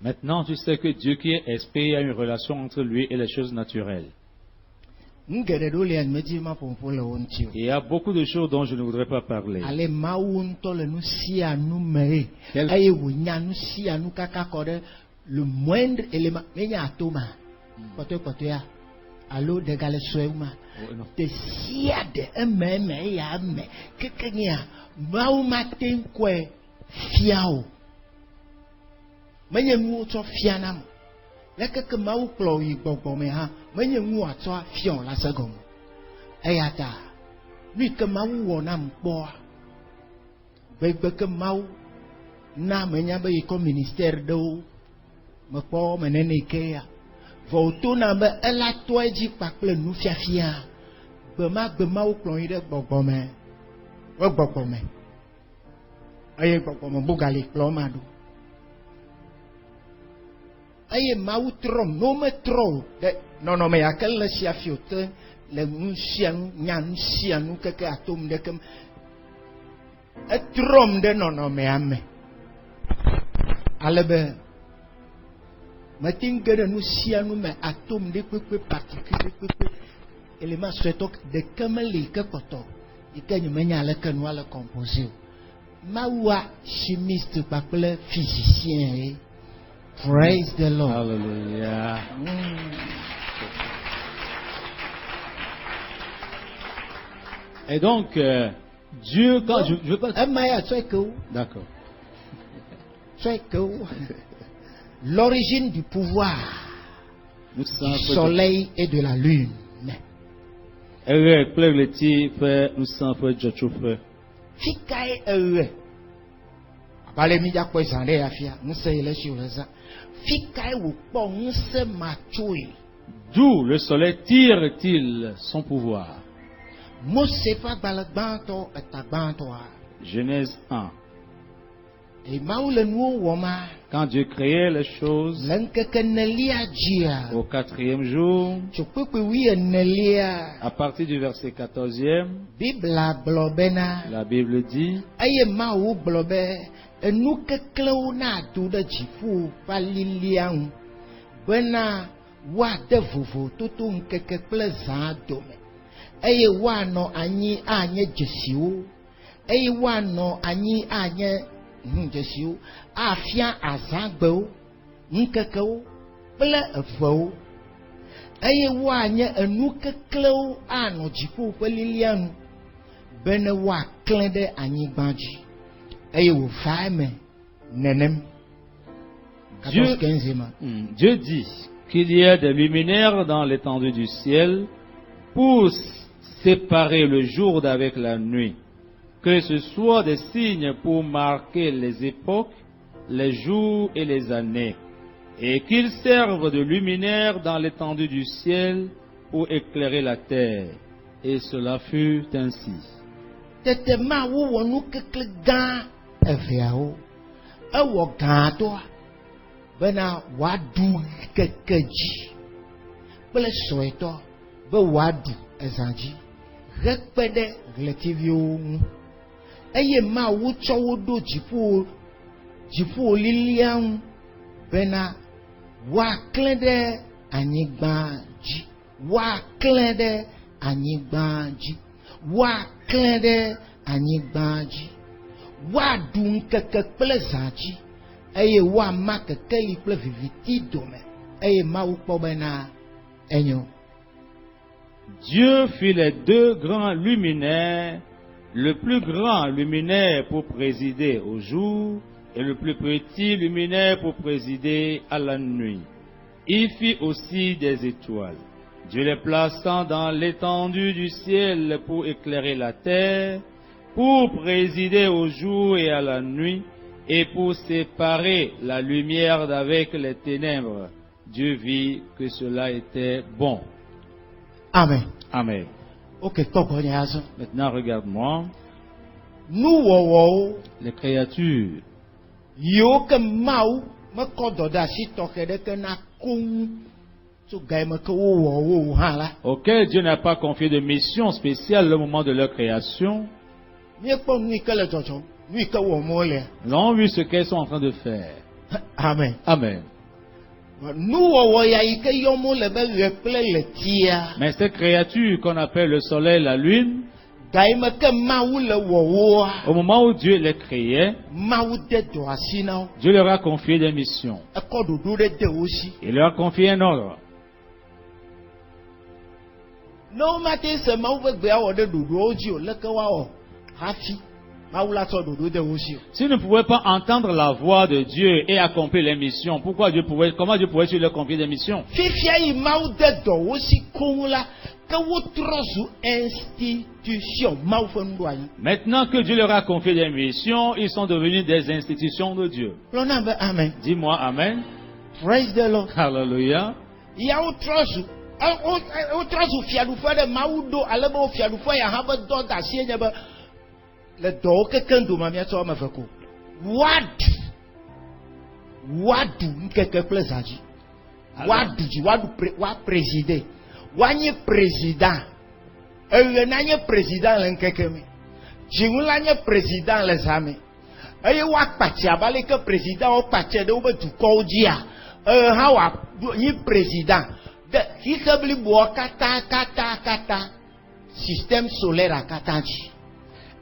Maintenant, tu sais que Dieu qui est esprit a une relation entre lui et les choses naturelles. Il y a beaucoup de choses dont je ne voudrais pas parler. Le moindre élément, allo de galesouema de siade ememe ya me kekenya mau matin kwe fiao menye mu to fianam le keke mau klo yi gbogbo me ha menye mu ato fion la segom eyata ni ke mau wonam po be ke mau na menya be ko ministère do me po menene ke ya Voto na me ela toeji pakple nu fiafia bema o klon ide gbogbome o gbogbome aye gbogbome bugali klon madu aye mau trom no me tro de no me yakelle siafiote le nsian nyan sianu keke atom de kem e trom de no me ame alebe Matin que nous sianu me atome de peu particules éléments souhaitant de kameli que koto et que nous menya le que nous le composer mawa chimiste par le physicien praise the Lord hallelujah Et donc Dieu quand je veux pas d'accord l'origine du pouvoir du soleil et de la lune. Fikae ewe. Abale mi jakpo izande afia. Nse ile shi uleza. Fikae wupo nse matui. D'où le soleil tire-t-il son pouvoir? Mose fa balagbanto etagbanto. Genèse 1. Quand Dieu créait les choses, au 4e jour, à partir du verset 14e, la Bible dit, Jésus a fian azagbo nkekeo ple eveo eye wa nye enu kekleo ano jifu pelilianu bene wa klende anyigbanji eye wo faime nenem Dieu dit qu'il y a des luminaires dans l'étendue du ciel pour séparer le jour d'avec la nuit. Que ce soit des signes pour marquer les époques, les jours et les années, et qu'ils servent de luminaires dans l'étendue du ciel pour éclairer la terre. Et cela fut ainsi. Eye ma wo tsowo do jifu lilian bena wa klede anyigbanji wa klede anyigbanji wa klede anyigbanji wa dun keke kple zanji eye wa ma keke li kple viviti dome eye ma wo kpo bena enyo. Dieu fit les deux grands luminaires, le plus grand luminaire pour présider au jour et le plus petit luminaire pour présider à la nuit. Il fit aussi des étoiles, Dieu les plaçant dans l'étendue du ciel pour éclairer la terre, pour présider au jour et à la nuit, et pour séparer la lumière d'avec les ténèbres. Dieu vit que cela était bon. Amen. Amen. Maintenant, regarde-moi. Nous, les créatures, auxquelles Dieu n'a pas confié de mission spéciale au moment de leur création, l'ont vu ce qu'elles sont en train de faire. Amen. Amen. Nous, le Mais cette créature qu'on appelle le soleil, la lune, au moment où Dieu les créait, Dieu leur a confié des missions. Il leur a confié un ordre. No matter ce Si ne pouvait pas entendre la voix de Dieu et accomplir les missions, comment Dieu pouvait leur confier des missions? Maintenant que Dieu leur a confié des missions, ils sont devenus des institutions de Dieu. Amen. Dis-moi Amen. Praise the Lord. Hallelujah. Le dɔɔ keke ndoma miatsɔ ame eve ko woaɖu nkeke kple zã dzi woaɖu dzi woapréside woanye président eɣe na nye président le nkeke me dziŋu la nye président le zã me eye woakpatsi abe aleke président wokpatsi ɖe wobe dukɔwo dzia hã woanyi président de xixe bliboa katã système solaire katã dzi.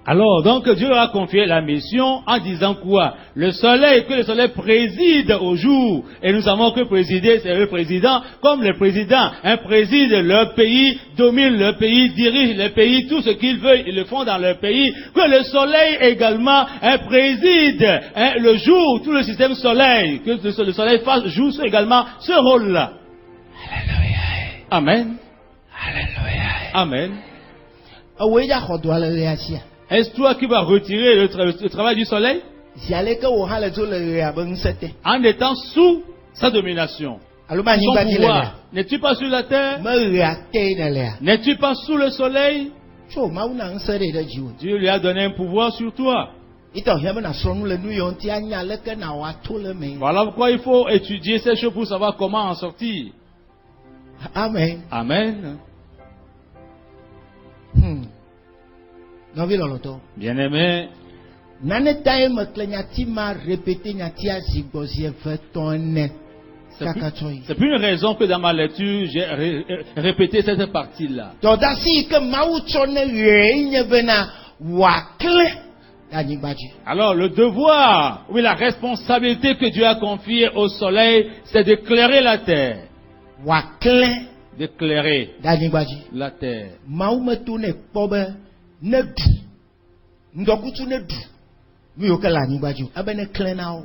Alors, donc, Dieu leur a confié la mission en disant quoi? Que le soleil préside au jour. Et nous savons que présider, c'est le président. Comme le président, préside leur pays, domine leur pays, dirige le pays, tout ce qu'ils veulent, ils le font dans leur pays. Que le soleil également préside le jour, tout le système soleil. Que le soleil joue également ce rôle-là. Alléluia. Amen. Alléluia. Amen. Est-ce toi qui vas retirer le travail du soleil? En étant sous sa domination. Son pouvoir. N'es-tu pas sur la terre? N'es-tu pas sous le soleil? Dieu lui a donné un pouvoir sur toi. Voilà pourquoi il faut étudier ces choses pour savoir comment en sortir. Amen. Amen. Bien-aimé, c'est plus une raison que dans ma lecture j'ai répété cette partie-là. Alors le devoir, oui, la responsabilité que Dieu a confiée au soleil, c'est d'éclairer la terre. D'éclairer la terre.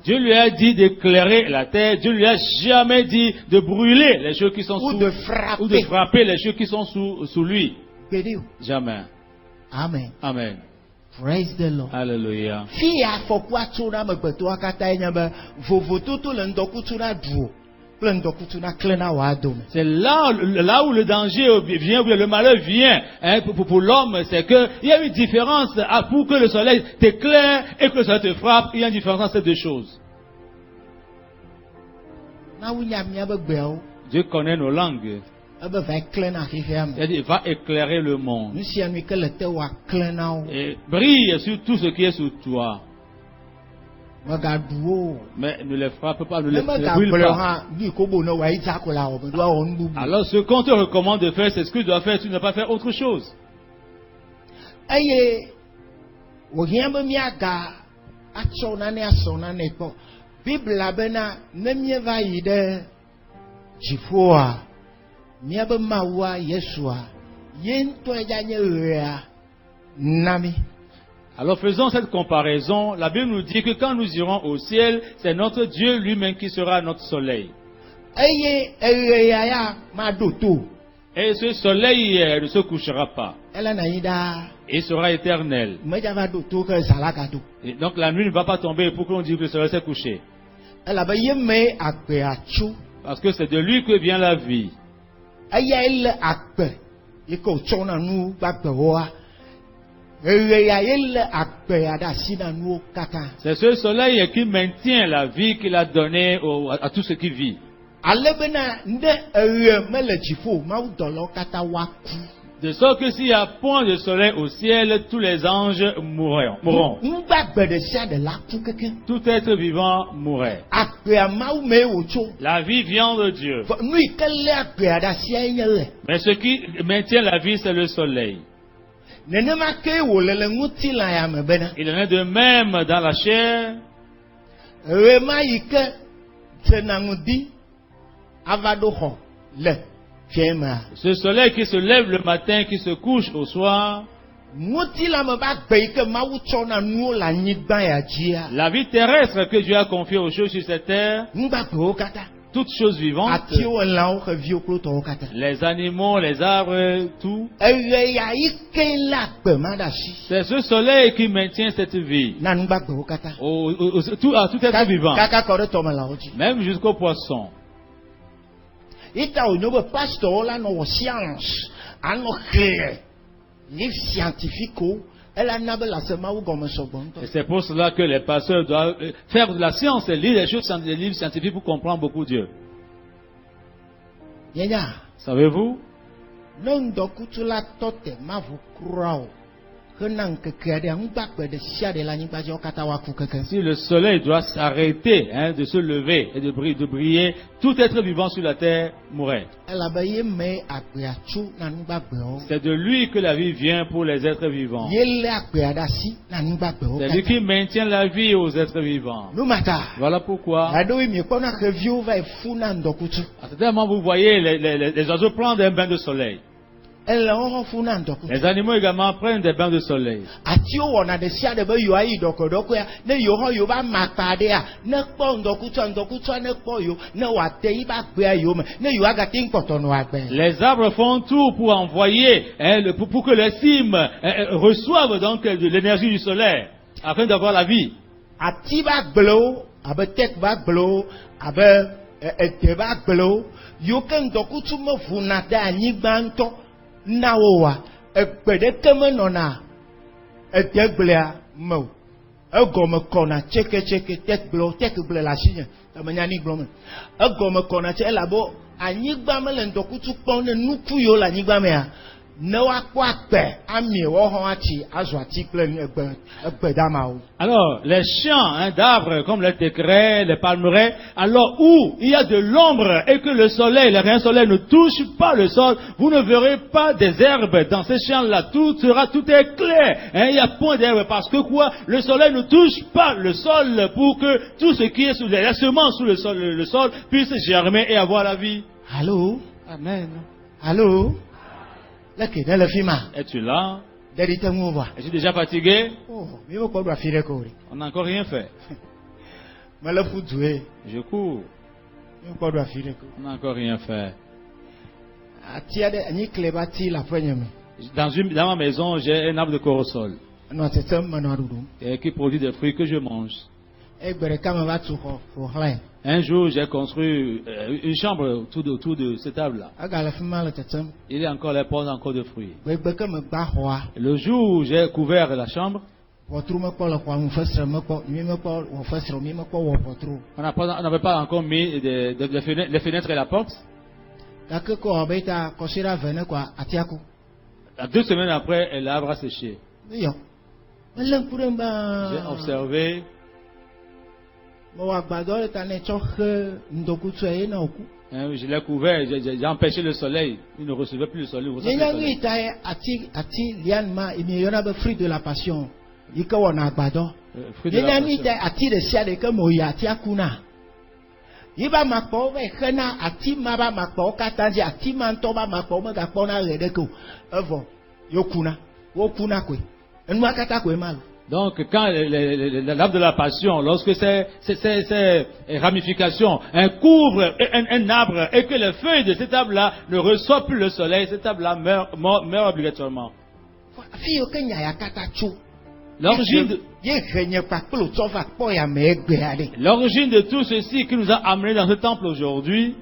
Dieu lui a dit d'éclairer la terre. Dieu lui a jamais dit de brûler les choses qui sont sous, ou de frapper les choses qui sont sous lui. Jamais. Amen. Amen. Praise the Lord. Alléluia. C'est là où le danger vient, où le malheur vient pour l'homme, c'est qu'il y a une différence pour que le soleil t'éclaire et que le soleil te frappe. Il y a une différence entre ces deux choses. Dieu connaît nos langues. Il va éclairer le monde. Et brille sur tout ce qui est sous toi. Mais ne les frappe pas, ne les brûle pas. Alors ce qu'on te recommande de faire, c'est ce que tu dois faire, tu ne dois pas faire autre chose. Alors faisons cette comparaison. La Bible nous dit que quand nous irons au ciel, c'est notre Dieu lui-même qui sera notre soleil. Et ce soleil ne se couchera pas. Il sera éternel. Et donc la nuit ne va pas tomber pour qu'on dise que le soleil s'est couché. Parce que c'est de lui que vient la vie. C'est ce soleil qui maintient la vie qu'il a donnée à tout ce qui vit. De sorte que s'il n'y a point de soleil au ciel, tous les anges mourront. Ŋgbagbe ɖe sia ɖe la ku kekeŋ. Tout être vivant mourrait. Agbea Mawu mee wòtso. La vie vient de Dieu. Nu yi ke lé agbea ɖe asiae nye ɣe. Mais ce qui maintient la vie, c'est le soleil. Nenema ke wòle le ŋutilã ya me bena. Il en est de même dans la chair. Ɣe ma yi ke dzena ŋdi ava ɖo xɔ le fie mea. Ce soleil qui se lève le matin, qui se couche au soir. Ŋutilã me ba gbe yi ke Mawu tsɔ na nuwo le anyigba ya dzia. La vie terrestre que Dieu a confiée aux choses sur cette terre. Ŋgbagbewo katã. Toutes choses vivantes. Atiwo, elãwo, xeviwo kple tɔwo katã. Les animaux, les arbres, tout. Eɣe ya yi ke lé agbe ma ɖe asi. C'est ce soleil qui maintient cette vie. Na ŋgbagbewo katã. À tout être vivant. Kaka kɔ ɖe tɔmelãwo dzi. Même jusqu'aux poissons. Ita wònyo be pastorwo la nɔ wɔ science, anɔ xlẽ livre scientifique elana be le ase Mawu gɔme sɔgbɔ ŋutɔ. Et c'est pour cela que les pasteurs doivent faire de la science et lire des livres scientifiques pour comprendre beaucoup Dieu. Nyenya. Savez-vous? Ne ŋdɔkutsu la tɔ te mavu kura o. Hena ŋkeke aɖe ŋgbagbe ɖe sia ɖe le anyigba dzi wo katã woaku kekeŋ. Si le soleil doit s'arrêter de se lever et de briller, tout être vivant sur la terre mourrait. Elabe ye mee agbea tso na ŋgbagbewo. C'est de lui que la vie vient pour les êtres vivants. Ye lé agbea ɖe asi na ŋgbagbewo C'est katã. lui qui maintient la vie aux êtres vivants. Numata. Voilà pourquoi. Aɖewoe miekpɔna xeviwo va yi fu na ŋdɔkutsu. À ce moment, vous voyez les oiseaux prendre un bain de soleil. Elãwo hã fu na ŋdɔkutsu. Les animaux également prennent des bains de soleil. Atiwo wɔna ɖe sia ɖe be yewoa yi ɖɔkɔɖɔkɔea ne yewo hã yewo ba ma akpa ɖea ne kpɔ ŋdɔkutsua ne kpɔ yewo ne wòate yi ba gbea yewo me ne yewo agate ŋu kpɔtɔ nɔ agbe. Les arbres font tout pour envoyer, pour que les cimes reçoivent donc de l'énergie du soleil afin d'avoir la vie. Ati ba gblewo abe tek ba gblewo abe ede ba gblewo yiwo ke ŋdɔkutsu me vuna ɖe anyigba ŋutɔ na woa egbe ɖeke menɔna ede gblea me o. Egɔme kɔna tseketseke tekgble le asi nye emenya ni gblɔm. Egɔme kɔna tse elabe anyigba me le ŋdɔkutsu kpɔm ne nuku yiwo le anyigba mea ne woakpɔ agbe amie woawo hã atsi azɔ ati kple egbe damawo. Alors, les champs d'arbres comme les técrets, les palmeraies, alors où il y a de l'ombre et que le soleil, le rayon soleil ne touche pas le sol, vous ne verrez pas des herbes dans ces champs-là. Tout est clair. Il n'y a point d'herbe parce que quoi? Le soleil ne touche pas le sol pour que tout ce qui est sous les semences sous le sol puisse germer et avoir la vie. Allô? Amen. Allô? Es-tu là? Es-tu déjà fatigué? On n'a encore rien fait. Je cours. On n'a encore rien fait. Dans ma maison, j'ai un arbre de corosol qui produit des fruits que je mange. Un jour, j'ai construit une chambre autour de cette table-là. Il y a encore les portes encore de fruits. Le jour où j'ai couvert la chambre, on n'avait pas encore mis les fenêtres et la porte. 2 semaines après, l'arbre a séché. J'ai observé. Je l'ai couvert, j'ai empêché le soleil. Il ne recevait plus le soleil. Fruit de la passion. Donc, quand l'arbre de la passion, lorsque ces ramifications couvrent un arbre et que les feuilles de cet arbre-là ne reçoivent plus le soleil, cet arbre-là meurt obligatoirement. L'origine de tout ceci qui nous a amenés dans ce temple aujourd'hui,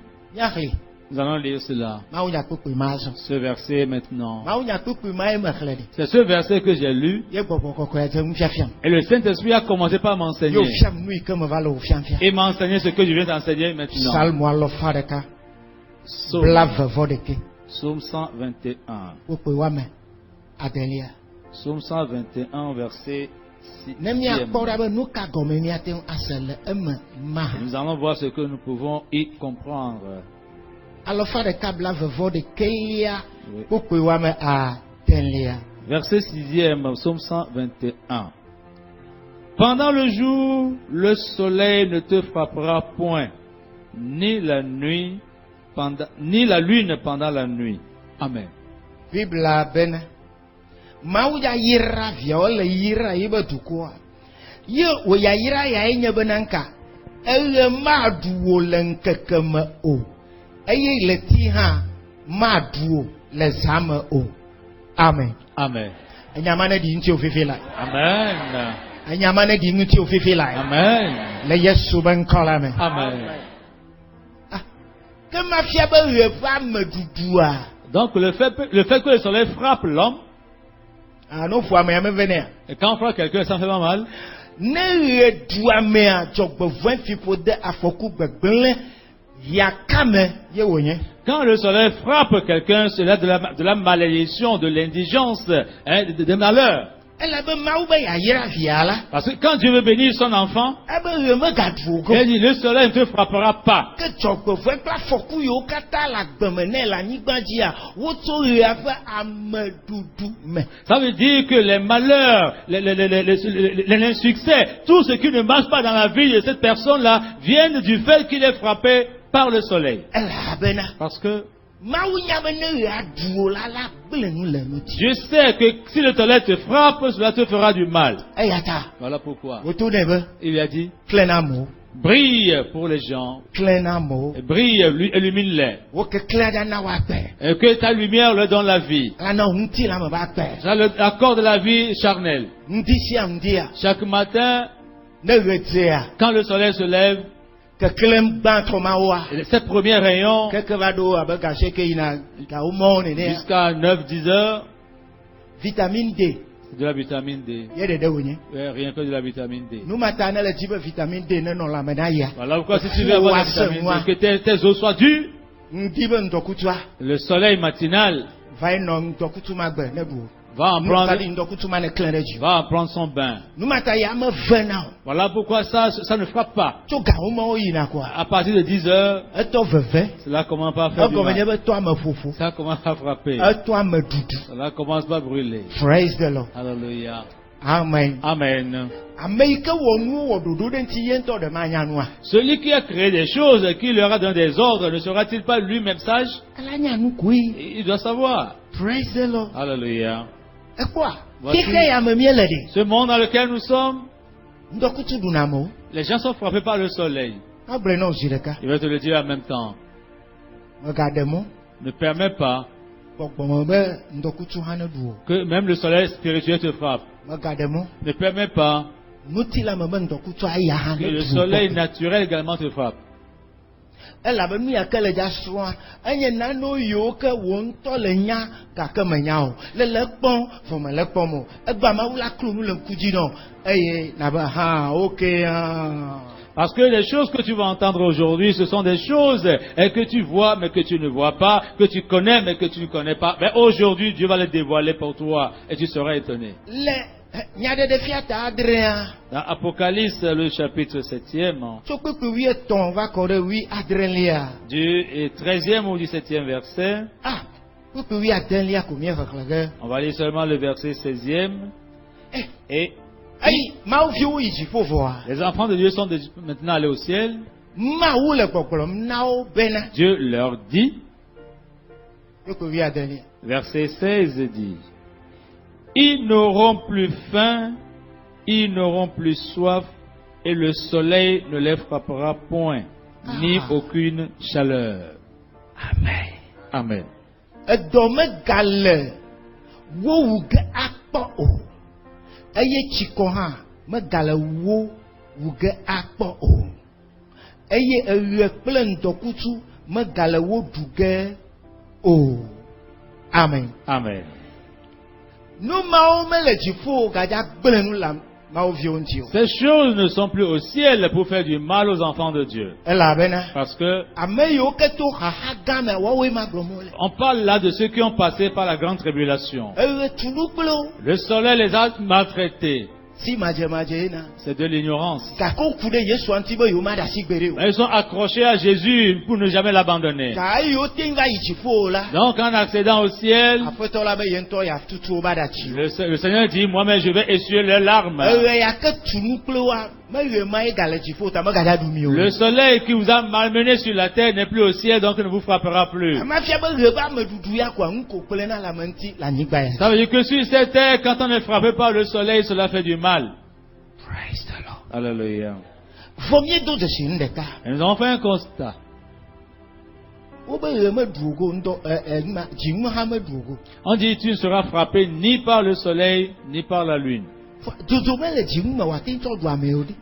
nous allons lire cela. Ce verset maintenant. C'est ce verset que j'ai lu. Et le Saint-Esprit a commencé par m'enseigner. Et m'enseigner ce que je viens d'enseigner maintenant. Psaume 121. Wokpe wame adelia. Psaume 121, verset 6. Nemia kpɔra be nu ka gɔme miate ŋu ase le eme ma. Nous allons voir ce que nous pouvons y comprendre. Alɔfa ɖeka blavevɔ ɖekɛlia. Oui. Wokpe wame adelia. Verset 6e, Psaume 121. Pendant le jour, le soleil ne te frappera point, ni la lune pendant la nuit. Amen. Bibla bene. Mawu ya yira viawo le yira yibe dukɔa. Ye wo ya yira ya enye be nanka. Eye maɖu wo le ŋkeke me o. Eye le ti hã maɖu wo le zã me o. Amen. Amen. Enyama ne di ŋuti ofifi la. Amen. Enyama ne di ŋuti ofifi la. Amen. Le Yesu be ŋkɔ la me. Amen. Que ma fia be ɣe ƒe ameɖuɖua. Donc le fait que le soleil frappe l'homme, No ƒo ame ya me vene. et quand on frappe quelqu'un, ça fait pas mal. Ne ɣe ɖu amea dzɔgbevɔe fiƒode afɔku gbegblẽ yakame ye wonye. Quand le soleil frappe quelqu'un, c'est là de la malédiction, de l'indigence, hein, de malheur. Ele be Mawu be yayra via la. Parce que quand Dieu veut bénir son enfant, Ebe ɣe me gaɖu o go. il dit le soleil ne te frappera pas. Que dzɔgbevɔe kple afɔku yiwo katã le agbeme nɛ le anyigba dzia, wotso ɣea ƒe ameɖuɖu me. Ça veut dire que les malheurs, l'insuccès, tout ce qui ne marche pas dans la vie de cette personne-là, viennent du fait qu'il est frappé par le soleil. Elabena Parce que Mawu nya be ne ɣea ɖu o la gblẽ nu le ŋuti. Dieu sait que si le soleil te frappe, cela te fera du mal. Eya ta Voilà pourquoi woto nɛ be il lui a dit, klẽ na amewo, brille pour les gens, klẽ na amewo. et brille, illumine-les. Wo ke klẽ ɖa na woagbe. Et que ta lumière leur donne la vie. Lana ŋuti la me ba gbe. Ça accorde la vie charnelle. Ŋdi sia ŋdia. Chaque matin, Ne ɣe dzea. quand le soleil se lève, Keklẽ gbãtɔ mawoa. ces premiers rayons, Keke va ɖo abe gase ke yina gawo mɔwo nenea. jusqu'à 9-10 heures, Vitamine D. c'est de la vitamine D. Ye ɖeɖe wonye. Ouais, rien que de la vitamine D. Numata ne le dzi be vitamine D ne nɔ lãme na yia. Voilà pourquoi si tu veux avoir la vitamine D, que tes os soient durs, Ŋdi be ŋdɔkutua. le soleil matinal Va yi nɔ ŋdɔkutu ma gbe ne ɖu. va en prendre, Ŋdɔkutu ma ne klẽ ɖe dzi. va en prendre son bain. Numata ya me ve na o. Voilà pourquoi ça ne frappe pas. Tso gawo mɔwo yina koa. À partir de 10 heures, Etɔ veve. cela commence pas à faire du Egɔme nye mal. be tɔ ame ƒoƒo. Ça commence à frapper. Etɔ ame ɖuɖu. Cela commence pas à brûler. Praise the Lord. Alléluia. Amen. Amen. Ame yi ke wɔ nuwo wɔ ɖoɖo ɖe ŋuti ye ŋutɔ ɖe manya nua. Celui qui a créé des choses, qui leur a donné des ordres, ne sera-t-il pas lui-même sage? Ela nya nu koe. Il doit savoir. Praise the Lord. Alléluia. Ekpɔa. Voici. Keke ya me mie le ɖe. Ce monde dans lequel nous sommes, Ŋdɔkutu ɖuna amewo. les gens sont frappés par le soleil. Agblẽ na wo zi ɖeka. Je vais te le dire en même temps. Megaɖe mɔ. Ne permets pas Gbɔgbɔme be ŋdɔkutu hã ne ɖu o. que même le soleil spirituel te frappe. Megaɖe mɔ. Ne permets pas Ŋuti la me be ŋdɔkutu aya hã que ne le ɖu o. soleil naturel également te frappe. Elabe nu ya ke le dza srɔ̃a, enye nanewo yiwo ke wo ŋutɔ le nya gake menya o. Le kpɔm, vɔ mele kpɔm o. Egba Mawu la klo nu le ŋku dzi nɔ. Eye nabe ok Parce que les choses que tu vas entendre aujourd'hui, ce sont des choses que tu vois mais que tu ne vois pas, que tu connais mais que tu ne connais pas. Mais aujourd'hui, Dieu va les dévoiler pour toi et tu seras étonné. Le nyaɖeɖe fia ta adrea. Dans Apocalypse, le chapitre 7e, Tso kpekpe 13 va kɔ ɖe 14lia. du 13e au 17e verset, Kpekpe 14lia ko mie xexlẽ ge. on va lire seulement le verset 16e. Et Eyi Mawu viwo yi dziƒo vɔa. les enfants de Dieu sont maintenant allés au ciel. Mawu le gbɔgblɔm na wo bena. Dieu leur dit, Kpekpe 14lia. verset 16 dit, ils n'auront plus faim, ils n'auront plus soif, et le soleil ne les frappera point, ni aucune chaleur. Amen. Amen. Edɔ megale wo wu ge akpɔ o. Eye tsikɔ hã megale wo wu ge akpɔ o. Eye eɣe kple ŋdɔkutsu megale wo ɖu ge o. Amen. Amen. Nu mawo mele dziƒo o gadza gblẽ nu le Ces choses ne sont plus au ciel pour faire du mal aux enfants de Dieu. Parce que on parle là de ceux qui ont passé par la grande tribulation. Le soleil les a maltraités. C'est de l'ignorance. Ils sont accrochés à Jésus pour ne jamais l'abandonner. Donc en accédant au ciel, le Seigneur dit, moi-même je vais essuyer leurs larmes. Le soleil qui vous a malmené sur la terre n'est plus au ciel, donc il ne vous frappera plus. Ça veut dire que sur cette terre, quand on est frappé par le soleil, cela fait du mal. Praise the Lord. Alléluia. Et nous avons fait un constat. On dit, tu ne seras frappé ni par le soleil, ni par la lune.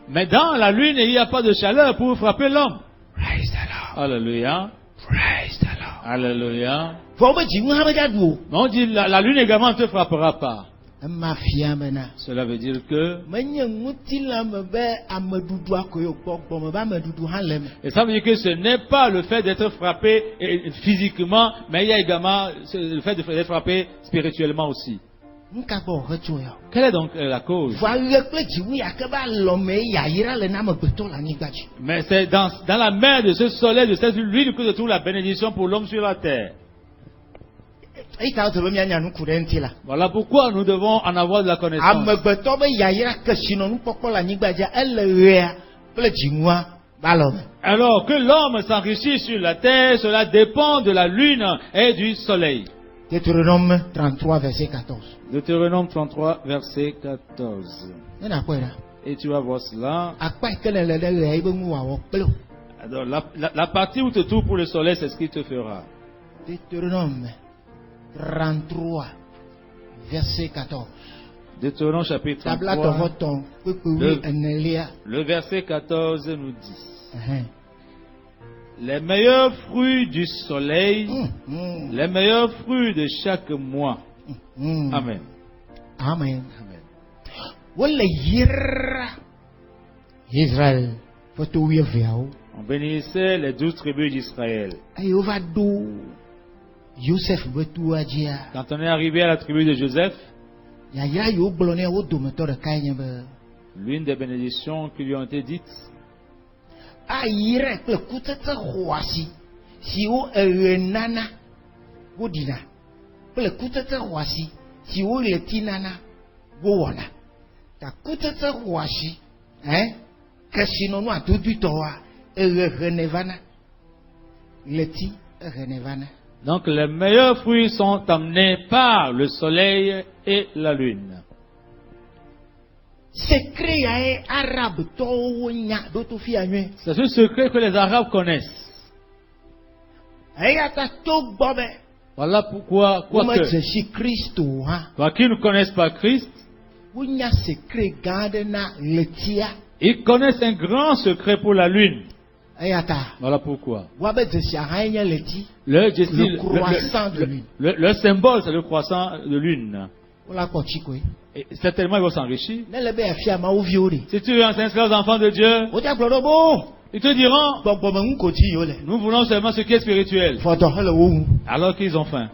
Mais dans la lune, il n'y a pas de chaleur pour frapper l'homme. Praise the Lord. Alléluia. Praise the Lord. Alléluia. Mais on dit, la lune également ne te frappera pas. Cela veut dire que... Et ça veut dire que ce n'est pas le fait d'être frappé physiquement, mais il y a également le fait d'être frappé spirituellement aussi. Quelle est donc la cause? Mais c'est dans la main de ce soleil, de cette lune que se trouve la bénédiction pour l'homme sur la terre. Voilà pourquoi nous devons en avoir de la connaissance. Alors que l'homme s'enrichit sur la terre, cela dépend de la lune et du soleil. Deutéronome 33, verset 14. Deutéronome 33, verset 14. Et tu vas voir cela. Alors, la partie où te trouve pour le soleil, c'est ce qu'il te fera. Deutéronome 33, verset 14. Deutéronome chapitre 33. Le verset 14 nous dit. Les meilleurs fruits du soleil, les meilleurs fruits de chaque mois. Amen. Amen. Israël, on bénissait les 12 tribus d'Israël. Quand on est arrivé à la tribu de Joseph, l'une des bénédictions qui lui ont été dites, donc les meilleurs fruits sont amenés par le soleil et la lune. C'est ce secret que les Arabes connaissent. Voilà pourquoi, quoi qu'ils ne connaissent pas Christ, ils connaissent un grand secret pour la lune. Voilà pourquoi. Le croissant de lune. Le symbole, c'est le croissant de lune. Et certainement, ils vont s'enrichir. Si tu veux enseigner aux enfants de Dieu, ils te diront, nous voulons seulement ce qui est spirituel. Alors qu'ils ont faim.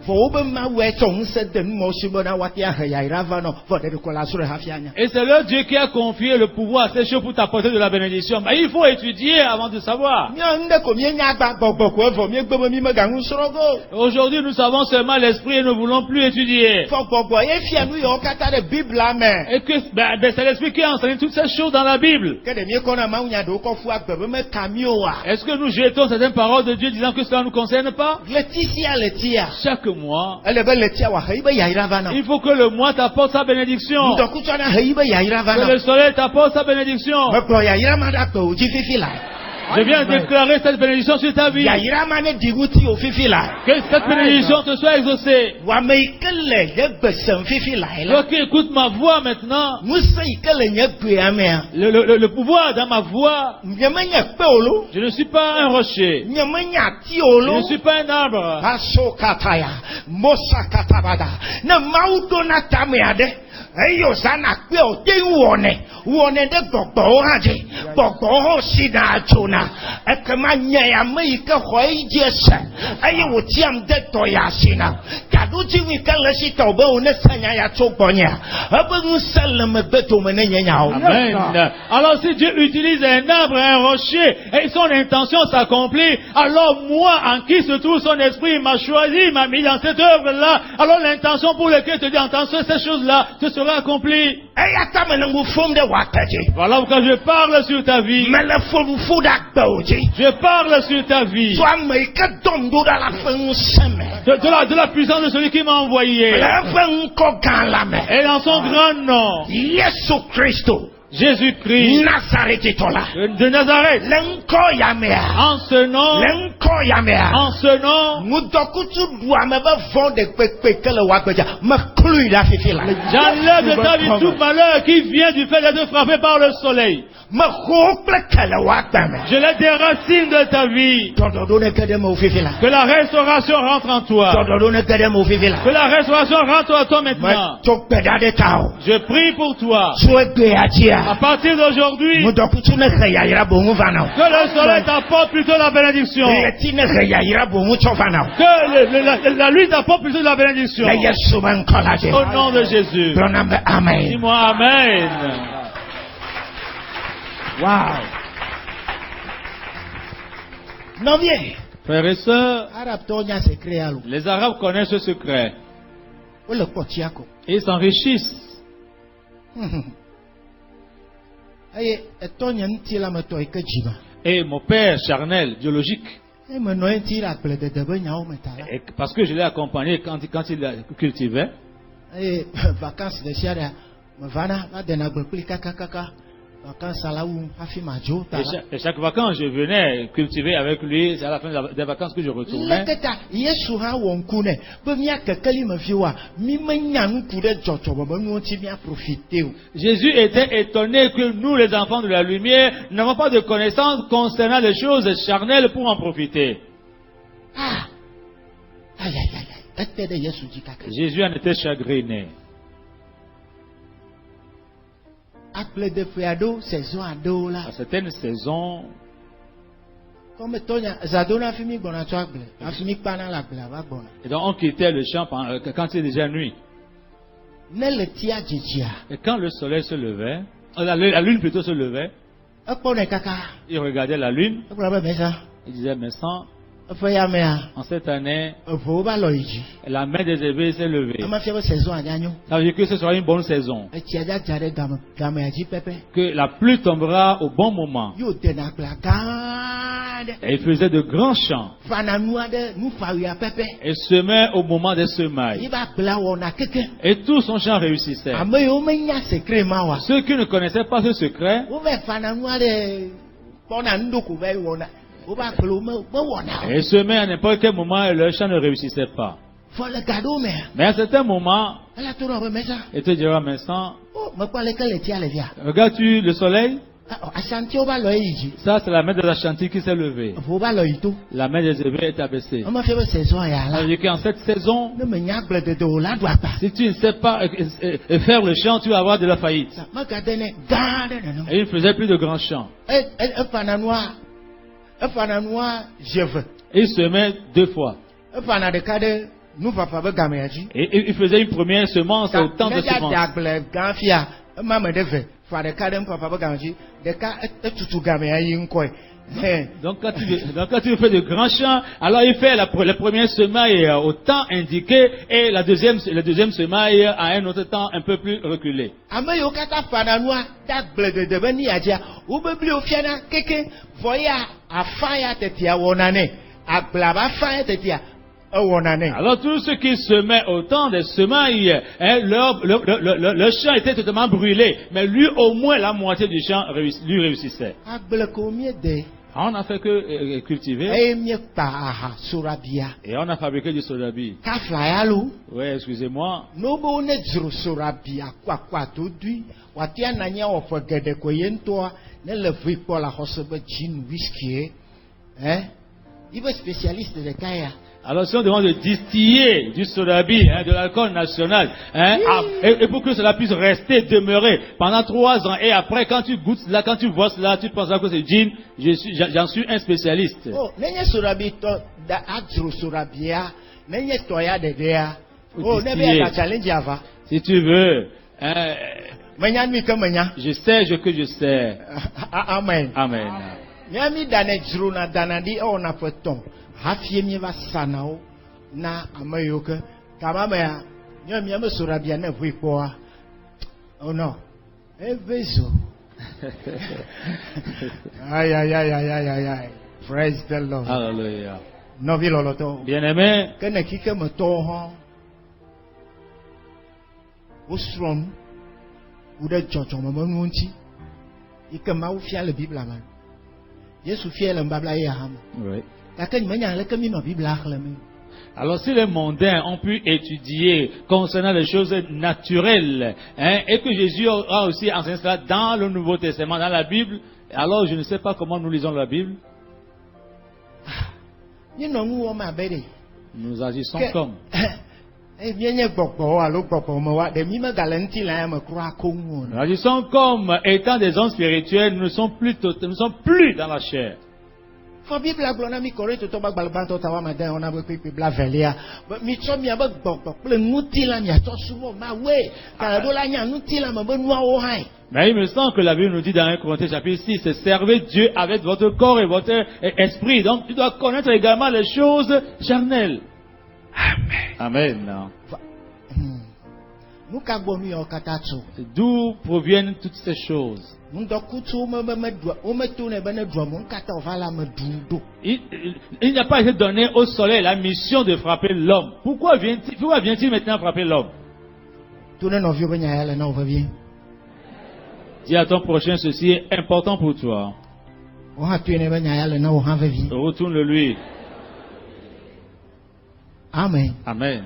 Et c'est leur Dieu qui a confié le pouvoir à ces choses pour t'apporter de la bénédiction. Mais il faut étudier avant de savoir. Aujourd'hui, nous savons seulement l'esprit et nous ne voulons plus étudier. Et que c'est l'esprit qui a enseigné toutes ces choses dans la Bible. Est-ce que nous jetons certaines paroles de Dieu disant que cela ne nous concerne pas? Chaque mois, il faut que le mois t'apporte sa bénédiction. Que le soleil t'apporte sa bénédiction. Je viens déclarer cette bénédiction sur ta vie. Yayirama ne diguti au fifi là. Que cette bénédiction te soit exaucée. Wame ikele yegbesem fifi là. Toi qui écoutes ma voix maintenant, Musa ikele nyegbe amea. le pouvoir dans ma voix, Nyemenya peolo. je ne suis pas un rocher. Nyemenya Je tiolo. ne suis pas un arbre. Aso kataya. Mosa katabada. Na maudona tameade. Eyo sana pe o te wone de gbogbo haje gbogbo ho si na atuna ekema nya ya mai ka hoi jese eyo wo tiam de to ya sina kadu ji wi ka le si to be one sanya ya to gbonya abu sallam beto mene nya o. Amen. Alors si Dieu utilise un arbre, un rocher, et son intention s'accomplit, alors moi, en qui se trouve son esprit, il m'a choisi, il m'a mis dans cette œuvre-là, alors l'intention pour laquelle tu dis intention, ces choses-là, ce sera accompli. Eya ta mene ngu fom de wataje. Voilà pourquoi je parle sur ta vie. Mele fom fuda gboji. Je parle sur ta vie. So mai ka dom do da la fen seme. De la puissance de celui qui m'a envoyé. La fen ko kan la me. Et dans son grand nom, Yesu Christo. Jésus-Christ Nazareth tola. de Nazareth. Lenko yamea. En ce nom, Lenko yamea. en ce nom, Mudokutu doa me ba fond de pepe que le wakbeja. Me clui la fifi la. j'enlève de ta vie tout malheur qui vient du fait d'être frappé par le soleil. Me hople que le wakbeme. Je les déracine de ta vie. Dodo ne kede mo fifi la. Que la restauration rentre en toi. Dodo ne kede mo fifi la. Que la restauration rentre en toi maintenant. Me tok peda de tao. Je prie pour toi. Souegbe atia. À partir d'aujourd'hui, Mudokutu ne kaya ira bongu vanao. que le soleil t'apporte plutôt la bénédiction. Yeti ne kaya ira bongu chofanao. Que la nuit t'apporte plutôt la bénédiction. La Yesu man kolaje. Au nom de Jésus. Pronambe amen. Dis-moi Amen. Wow. Non viens. Frères et sœurs, Arab tonya secret alo. les Arabes connaissent ce secret. Ole potiako. Et ils s'enrichissent. Aye etonya nti la meto ikejiba. Et mon père charnel, biologique, E me no nti la ple de debe nya o metala. et parce que je l'ai accompagné quand il cultivait, Aye vacances de sharia me vana la de na gbepli kaka vacances ala wu hafi majo ta. et chaque vacances je venais cultiver avec lui, c'est à la fin des vacances que je retournais. Leketa Yesu ha wonku ne be mia kekeli me fiwa mi menya nku de jojo bo nu ti mia profiter o. Jésus était étonné que nous, les enfants de la lumière, n'avons pas de connaissances concernant les choses charnelles pour en profiter. Ah. Aïe aïe aïe. Ete de Yesu ji kaka. Jésus en était chagriné. Appelé de Fiado, saison ado là. À certaines saisons, Comme Tonya, Zadona fini bon à toi, a fini par la glava bonne. et donc on quittait le champ quand il est déjà nuit. Ne le tia jijia. Et quand le soleil se levait, la lune plutôt se levait, A pone kaka. il regardait la lune, A problème mais ça. il disait, mais sans, A fait ya mea. en cette année, A faut ba loiji. la main des éveillés s'est levée. A ma fièvre saison anyanyo. Ça veut dire que ce sera une bonne saison, A tia ja jare game ya ji pepe. que la pluie tombera au bon moment. Yo tena glagade. Et il faisait de grands champs. Fana noa de nous faria pepe. Et semait au moment des semailles. Iba bla wona keke. Et tout son champ réussissait. Ame yo menya secret mawa. Ceux qui ne connaissaient pas ce secret, Wo ve fana noa de bona ndoku ve wona. Wo ba klo me wona. et semaient à n'importe quel moment et leur champ ne réussissait pas. Faut le cadeau mais. Mais à certains moments, Elle a tout remis ça. il te dira, mais sans, Oh, me quoi lesquels les tiens les via. regardes-tu le soleil? Ashanti au bas l'œil. Ça, c'est la main des Ashanti qui s'est levée. Faut pas l'œil tout. La main des Hébreux est abaissée. On m'a fait une saison et Ça là. veut dire qu'en cette saison, Ne me niaque de dos là, doit pas. si tu ne sais pas faire le champ, tu vas avoir de la faillite. Ma gadene, garde non. Et il ne faisait plus de grands champs. Un fananois, je veux. Et il semait 2 fois. Un fanat de cadre, nous va pas gaméji. Et il faisait une première semence au temps de semence. Gafia, maman de fait. Fa de cadre, papa gaméji. De cas, tout gaméji, un coin. Donc quand tu fais de grands champs, alors il fait la première semaille au temps indiqué et la deuxième semaille à un autre temps un peu plus reculé. Ame yo kata fananoa dagble de deveni adia ou biblio fiana keke voya afaya tetia wonane aglaba faya tetia wonane. Alors tous ceux qui semaient au temps des semailles, hein, leur champ était totalement brûlé, mais lui au moins la moitié du champ lui réussissait. Agble combien de On n'a fait que cultiver eye miekpa aha sorabia et on a fabriqué du sodabi. kafla ya lo Oui, excusez-moi. n'obo ne dzro sorabia kwakwa to dui watia nanya ofo gede ko yentoa ne le vui kpɔ la xɔse be gin whisky ibe spécialiste de kaya Alors si on demande de distiller du sodabi, de l'alcool national, et pour que cela puisse rester, demeurer pendant 3 ans, et après quand tu goûtes cela, quand tu vois cela, tu penses que c'est gin, j'en suis un spécialiste. oh nenye sorabi to da adzro sorabia nenye toya dedea oh ne be ya challenge ava Si tu veux, menya mi ke menya je sais que je sais. amen Amen. Miami dane dzro na danadi o na feton hafie mi va sanao na ameyoke kama me ya mi sorabia na vui kpoa oh no evezo ay praise the Lord Alléluia. no vi loloto Bien-aimé, que ne kike me to ho usron ude jojo me nu nti ike ma wo fia le bibla man Yesu fia le mbabla ya ham oui. ka ke menya le ke mi no bibla akhle me Alors si les mondains ont pu étudier concernant les choses naturelles, et que Jésus a aussi enseigné cela dans le Nouveau Testament, dans la Bible, alors je ne sais pas comment nous lisons la Bible. ni no nwu o ma bede Nous agissons comme. mienye gbogbo alo gbogbo me wa de mi me galenti la me kura ko nwu Nous agissons comme étant des hommes spirituels, nous ne sommes plus dans la chair. For Biblia glona mi Korinto to bagbal banto tawa madan ona be pe bla velia mi cho mi aba gbogbo ple nuti la mi ato sumo ma we ka do la nya nuti la me be nu awo han Mais il me semble que la Bible nous dit dans 1 Corinthiens chapitre 6, c'est servez Dieu avec votre corps et votre esprit. Donc tu dois connaître également les choses charnelles. Amen. Amen. nu ka gbo nu yo katatsu D'où proviennent toutes ces choses? nu do kutu me do o me to ne be ne do mo kata o vala me dundo Il n'a pas été donné au soleil la mission de frapper l'homme. Pourquoi vient-il maintenant frapper l'homme? to ne no vi be nya ele na o va bien Dis à ton prochain, ceci est important pour toi. o ha to ne be nya ele na o ha va bien Retourne-le-lui. amen Amen.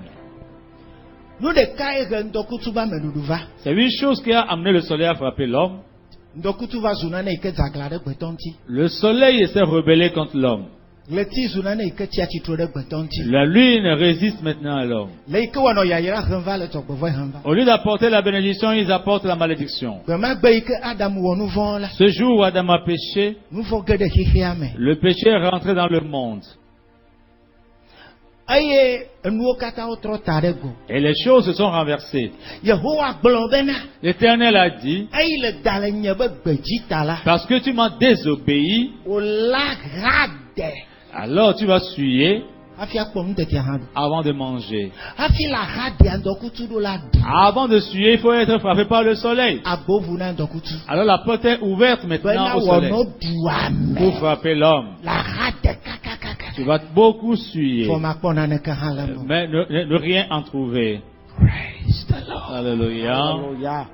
nu de kai ge ndo kutu ba me duduva C'est une chose qui a amené le soleil à frapper l'homme. ndo kutu va zuna ne ke zagla de gbetonti Le soleil s'est rebellé contre l'homme. le ti zuna ne ke ti atitro de gbetonti La lune résiste maintenant à l'homme. le ke wono ya yira hanva le to gbo hanva Au lieu d'apporter la bénédiction, ils apportent la malédiction. gbe ma gbe ke Adam wo nu von la Ce jour où Adam a péché, nu fo gede hihi ame le péché est rentré dans le monde. aye enuo kata o tro tare go Et les choses se sont renversées. Yehowa gblon bena L'Éternel a dit, aye le dale nye be gbeji tala parce que tu m'as désobéi, o la rade alors tu vas suer afi akpom de tia hanu avant de manger. afi la rade andokutu do la du Avant de suer, il faut être frappé par le soleil. abovu na andokutu Alors la porte est ouverte bena maintenant au soleil wono duame pour frapper l'homme. la rade kaka Tu vas beaucoup suer, fo ma kpona ne ka halamo mais ne rien en trouver. Praise the Lord. Alléluia. Hallelujah.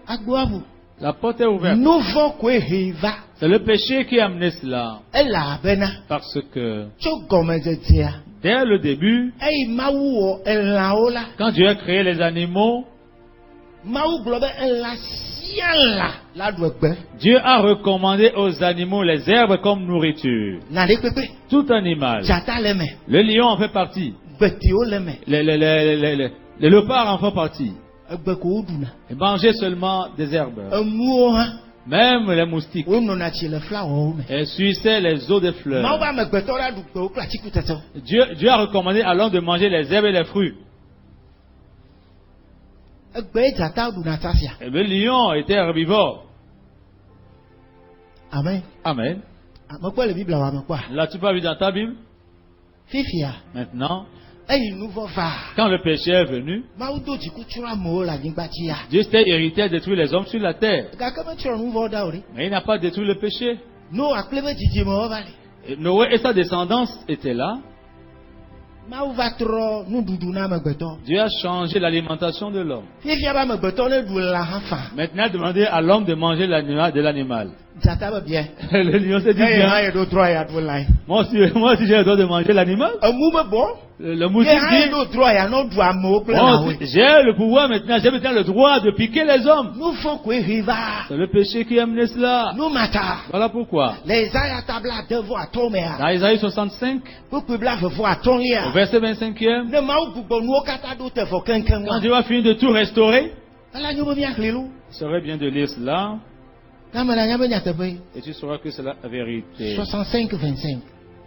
Agboavu. La porte est ouverte. Nouveau kweheva. C'est le péché qui a amené cela. Ela bena. Parce que Tso gomezetia. dès le début, Ei mawu elaola. quand Dieu a créé les animaux, Mawu globe ela siala. La dwekbe. Dieu a recommandé aux animaux les herbes comme nourriture. Na de pepe. Tout animal. Jata leme. Le lion en fait partie. Betio leme. Les léopards en font partie. Egbe ko uduna. Et manger seulement des herbes. Emuo ha. Même les moustiques. O nona chi le flower me. Et suissaient les eaux des Mawu fleurs. ba megbeto la du ko kla chiku tete. Dieu a recommandé à l'homme de manger les herbes et les fruits. Egbe jata uduna tasia. Et le lion était herbivore. Amen. Amen. Amekwa le Bible wa mekwa. L'as-tu pas vu dans ta Bible? Fifia. Maintenant, Ei nouveau va. quand le péché est venu, Mawu do jiku tsura mo la nyigba ti ya. Dieu s'était hérité à détruire les hommes sur la terre. Gaka me tsura nouveau da ori. Mais il n'a pas détruit le péché. No aklebe jiji mo vale. Et Noé et sa descendance étaient là. Mawu va tro nududu na megbeto. Dieu a changé l'alimentation de l'homme. Fifia ba megbeto ne du la hafa. Maintenant, demandez à l'homme de manger l'animal, de l'animal. Dzata va bien. Le lion s'est dit Il y bien. a d'autres droits, il y a d'autres là. Moi aussi j'ai le droit de manger l'animal. Un mouvement bon. Le Il moustique y a dit, d'autres droits, il y a d'autres droits, mais plein moi là, aussi, oui. j'ai le pouvoir maintenant, j'ai maintenant le droit de piquer les hommes. Nous faut qu'on riva. C'est le péché qui a amené cela. Nous matins. Voilà pourquoi. Les ayats tabla devoir tomber. Dans Isaïe 65, Pour que bla voir ton au lien. verset 25e, Ne m'a ou pour nous kata d'autres faut quelqu'un. quand Dieu va finir de tout restaurer, Alors nous bien clélou. il serait bien de lire cela Quand on a bien te payer. et tu sauras que c'est la vérité. 65-25.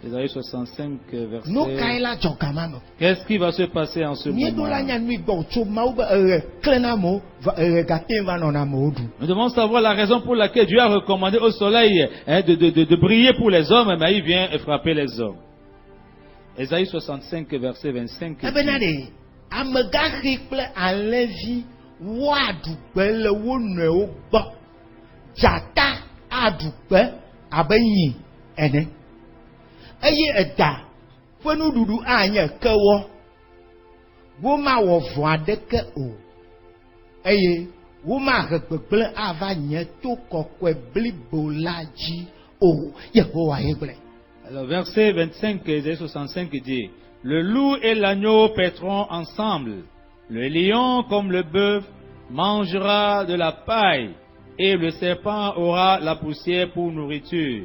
Isaïe 65, Nous verset. kaila jokamano. Qu'est-ce qui va se passer en ce Ni do la moment? nya nui bo cho mau ba klena mo gatin va non amodu. Nous devons savoir la raison pour laquelle Dieu a recommandé au soleil de briller pour les hommes, mais il vient frapper les hommes. Isaïe 65, verset 25. dit, Abenade amega rikple alevi wa dugbe le wo ne wo gbo. Jata adugbe abenyi ene. Eye eda fenu dudu anye kewo. Wo ma wo vo adeke o. Eye wo ma gbegble ava nye to kokwe blibo la ji o Yehowa egble. Alors, verset 25, Isaïe 65 dit, le loup et l'agneau paîtront ensemble. Le lion, comme le bœuf, mangera de la paille, et le serpent aura la poussière pour nourriture.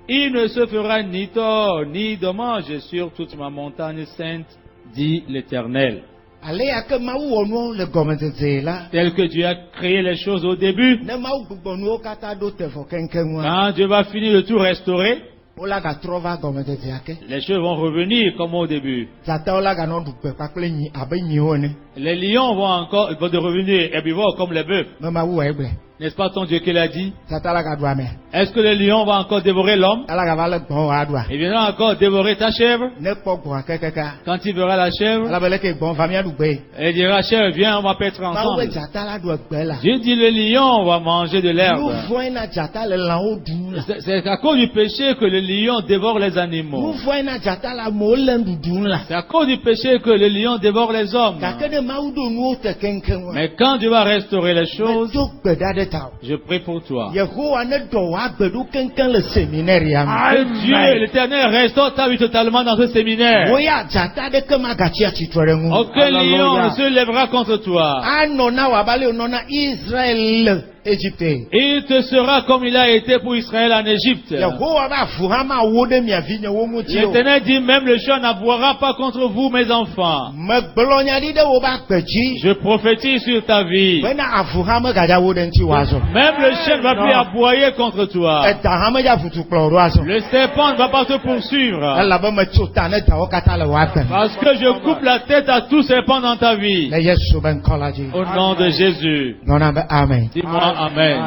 Il ne se fera ni tort ni dommage sur toute ma montagne sainte, dit l'Éternel. Ale ake mawu wɔ nuwo le gɔmedzedze la. Tel que Dieu a créé les choses au début, Ne mawu gbugbɔ nuwo katã ɖo te vɔ keŋkeŋua. quand Dieu va finir de tout restaurer, Wola gatrɔ va gɔmedzedzea ke. les choses vont revenir comme au début. Dzatawo la ganɔ ɖugbe kpakple nyi abe nyiwo ene. Les lions vont revenir herbivores comme les bœufs. Me mawu wɔ egble. N'est-ce pas ton Dieu qui l'a dit? Dzata la gaɖu ame. Est-ce que le lion va encore dévorer l'homme? Ala gava le gbɔn wɔ aɖua. Il viendra encore dévorer ta chèvre? Ne kpɔ gbɔ̃a kekeka. Quand il verra la chèvre, Ala be leke gbɔ̃ va mía ɖugbe. il dira, chèvre, viens, on va paître Mawu be ensemble. dzata la ɖu egbe la. Dieu dit, le lion va manger de Nu l'herbe. vɔ̃e na dzata le lãwo ɖum la. C'est à cause du péché que le lion dévore les Nu animaux. vɔ̃e na dzata la amewo le ɖuɖum la. C'est à cause du péché que le lion dévore les hommes. Gake ne mawu ɖo nuwo te keŋkeŋua. Mais quand Dieu va restaurer les choses, Do gbe ɖa ɖe ta o. je prie pour toi. Yehowa ne dɔ wɔ agbe ɖo keŋkeŋ le séminaire Que Dieu, l'Éternel, restaure ta vie totalement dans ce séminaire. Wo ya dzata ɖeke magatsi atsitre ɖe ŋu. Aucun lion ne se lèvera contre toi. Anɔ na wò abe ale wònɔ na Israël le Égypte. Il te sera comme il a été pour Israël en Égypte. Yehowa be avu hã mawo ɖe mia vinyewo ŋuti o. L'Éternel dit, même le chien n'aboiera pas contre vous, mes enfants. Megblɔ nya ɖi ɖe wobe agbe dzi. Je prophétise sur ta vie. Bena avu hã megadza wo ɖe ŋuti wòazɔ. Même le chien ne va plus aboyer contre toi. Eda hã medza vutu kplɔ ɖo azɔ. Le serpent ne va pas te poursuivre. Elabe metso ta ne dawo katã le wò agbe me. Parce que je coupe la tête à tout serpent dans ta vie. Le Yesu be ŋkɔ la dzi. Au nom de Jésus. Nɔna be amen. Dis-moi Amen.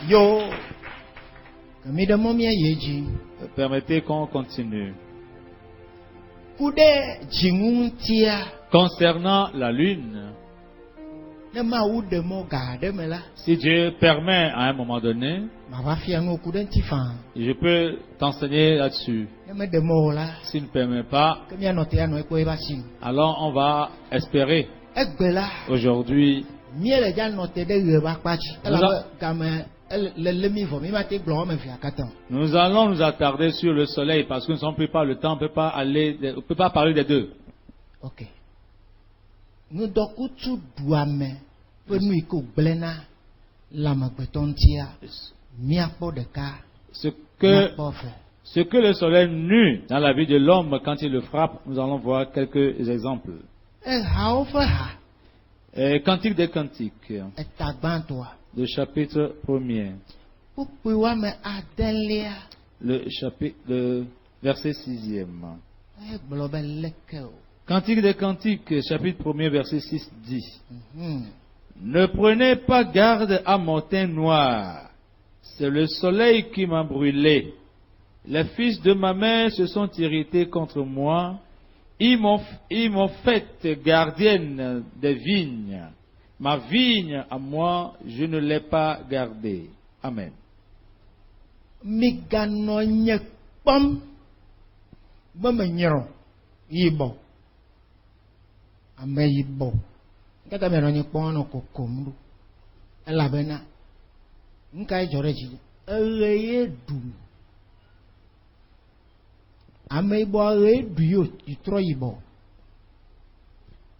Yo. Kemi ɖe mɔ mía ye dzi. Permettez qu'on continue. Ku ɖe dziŋu ŋutia. Concernant la lune, Ne mawu ɖe mɔ ga aɖe me la. si Dieu permet à un moment donné, Mava fia nu ku ɖe ŋuti faa. je peux t'enseigner là-dessus. Ne me ɖe mɔ o la. S'il ne permet pas, Ke míanɔ te anɔ ekpɔ eba si. alors on va espérer. Egbe la. Aujourd'hui, Míele dza nɔ te ɖe ɣe ƒe akpa dzi. Nous Elabe game le mi vɔ mi ma te gblɔ wɔme evea katã. nous allons nous attarder sur le soleil parce que nous n'avons pas le temps, on ne peut pas parler des deux. Ok. Ŋudɔkutsu ɖuame ƒe nu yi ke wògblẽ na lãmegbetɔ ŋutia. Míakpɔ ɖeka. Ce que, Míakpɔ eve. ce que le soleil nuit dans la vie de l'homme quand il le frappe, nous allons voir quelques exemples. Ehawo ƒe ha. Cantique des cantiques, Eta gbãtɔa. le chapitre 1er, Kpukpui woame adelia. le verset 6e. Egblɔ be leke o. Cantique des cantiques, chapitre 1er, verset 6 dit, Mhm. ne prenez pas garde à mon teint noir, c'est le soleil qui m'a brûlé. Les fils de ma mère se sont irrités contre moi, ils m'ont fait gardienne des vignes. Ma vigne à moi, je ne l'ai pas gardée. Amen. Miganɔ nye kpɔm be menyrɔ̃ yibɔ. Ame yibɔ. Kaka mianɔ nye kpɔm anɔ kokom ɖo. elabena nka ejore ji eye du amebo eye du yo itro yibo.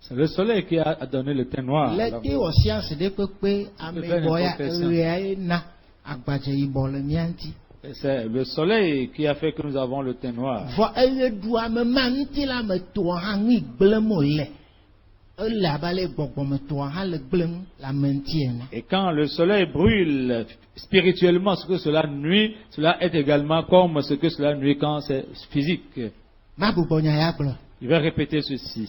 C'est le soleil qui a donné le teint noir. Leti o science de pepe amebo ya eye na agbaje yibo le mianti. C'est le soleil qui a fait que nous avons le teint noir. Vo eye du ame manti la me to hangi glemo le. Et quand le soleil brûle spirituellement, ce que cela nuit, cela est également comme ce que cela nuit quand c'est physique. Il va répéter ceci.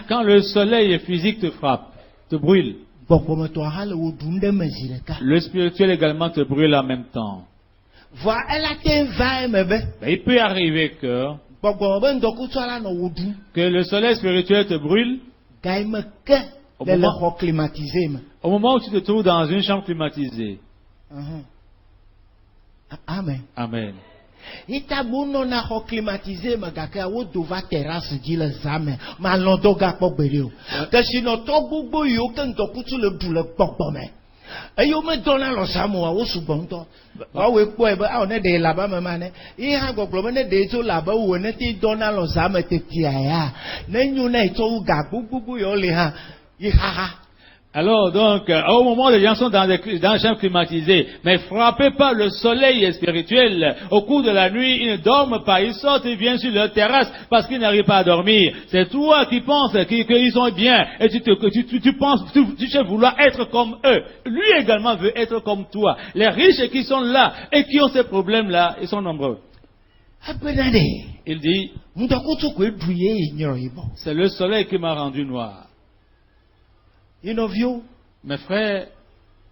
Quand le soleil physique te frappe, te brûle, le spirituel également te brûle en même temps. Mais il peut arriver que le soleil spirituel te brûle au moment où tu te trouves dans une chambre climatisée. Amen. Amen. Ayo me dona lo samoa wo subonto wa we po e ba o ne de laba mama ne I ha goglo ne de to laba wo ne ti dona lo sama teti aya ne nyu na to ga gugugu yo le ha I ha. Alors donc, au moment où les gens sont dans une chambre climatisée, mais frappés par le soleil spirituel, au cours de la nuit, ils ne dorment pas, ils sortent, ils viennent sur leur terrasse parce qu'ils n'arrivent pas à dormir. C'est toi qui penses qu'ils sont bien et tu penses, tu sais vouloir être comme eux. Lui également veut être comme toi. Les riches qui sont là et qui ont ces problèmes-là, ils sont nombreux. Il dit, c'est le soleil qui m'a rendu noir. Mes frères,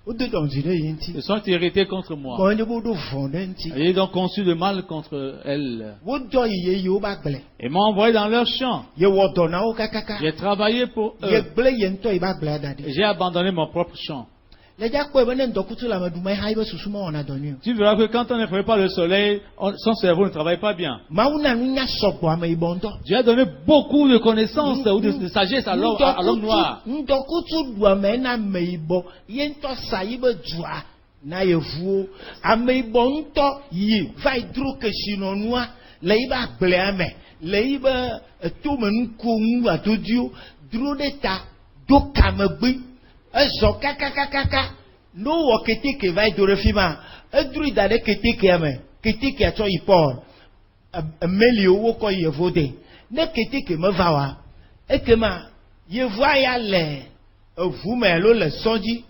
ils sont irrités contre moi. Et ils ont conçu le mal contre elle. Ils m'ont envoyé dans leur champ. J'ai travaillé pour eux. J'ai abandonné mon propre champ. Tu verras que quand on ne fait pas le soleil, son cerveau ne travaille pas bien. Dieu a donné beaucoup de connaissances ou de sagesse à l'homme noir. Ezo kaka no wo keteke vai do refima edru idade keteke ame keteke acho ipor meli owo ko yevode ne keteke me va wa ekema yevu aya le evu me lo le sonji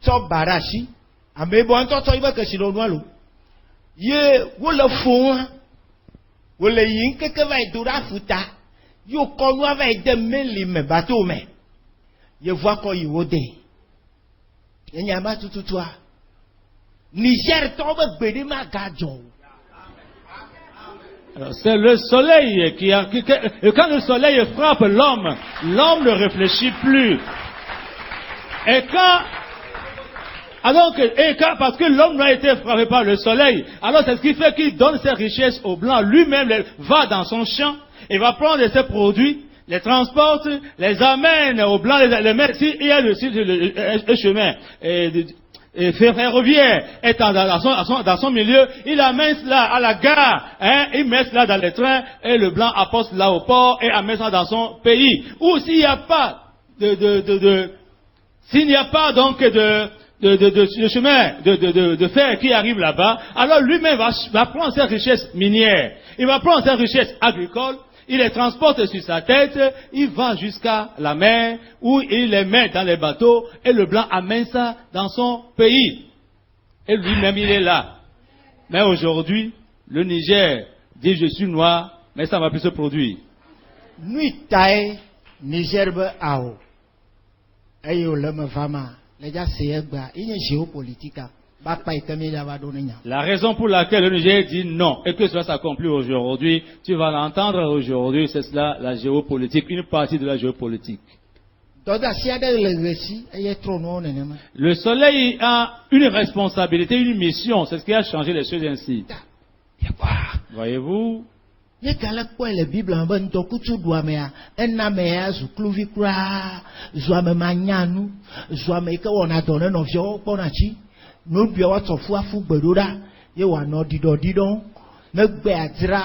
to barashi amebo anto to ibe ke sino nualo ye wo le fon wo le yin keke vai do rafuta yo ko nu vai de meli me bato me yevu ko yevode C'est le soleil qui quand le soleil frappe l'homme, l'homme ne réfléchit plus. Parce que l'homme n'a été frappé par le soleil, alors c'est ce qui fait qu'il donne ses richesses aux blancs. Lui-même va dans son champ et va prendre ses produits, les transporte, les amène aux blancs, les met, s'il y a le chemin ferroviaire est dans son milieu, il amène cela à la gare, il met cela dans les trains, et le blanc apporte cela au port et amène ça dans son pays. Ou s'il n'y a pas s'il n'y a pas donc de chemin de fer qui arrive là-bas, alors lui-même va prendre ses richesses minières, il va prendre ses richesses agricoles, il les transporte sur sa tête, il va jusqu'à la mer, où il les met dans les bateaux, et le blanc amène ça dans son pays. Et lui-même, il est là. Mais aujourd'hui, le Niger dit je suis noir, mais ça ne va plus se produire. Nuit taille, Niger be ao. Ayo le me vama. Les gars, c'est une géopolitique. La raison pour laquelle le Niger dit non et que cela s'accomplit aujourd'hui, tu vas l'entendre aujourd'hui, c'est cela la géopolitique, une partie de la géopolitique. Le soleil a une responsabilité, une mission, c'est ce qui a changé les choses ainsi. Voyez-vous, Nye kala kpɔe le Biblia be ŋdɔkutsu ɖua mea, ena mea zu kluvi kura, zu ame manyanu, zu ame yike wɔna dɔ ne nɔviawo kpɔna tsi, nobia woatsɔ fu afu gbeɖo ɖa, ye wòanɔ ɖiɖɔɖiɖɔ, ne gbe adzra,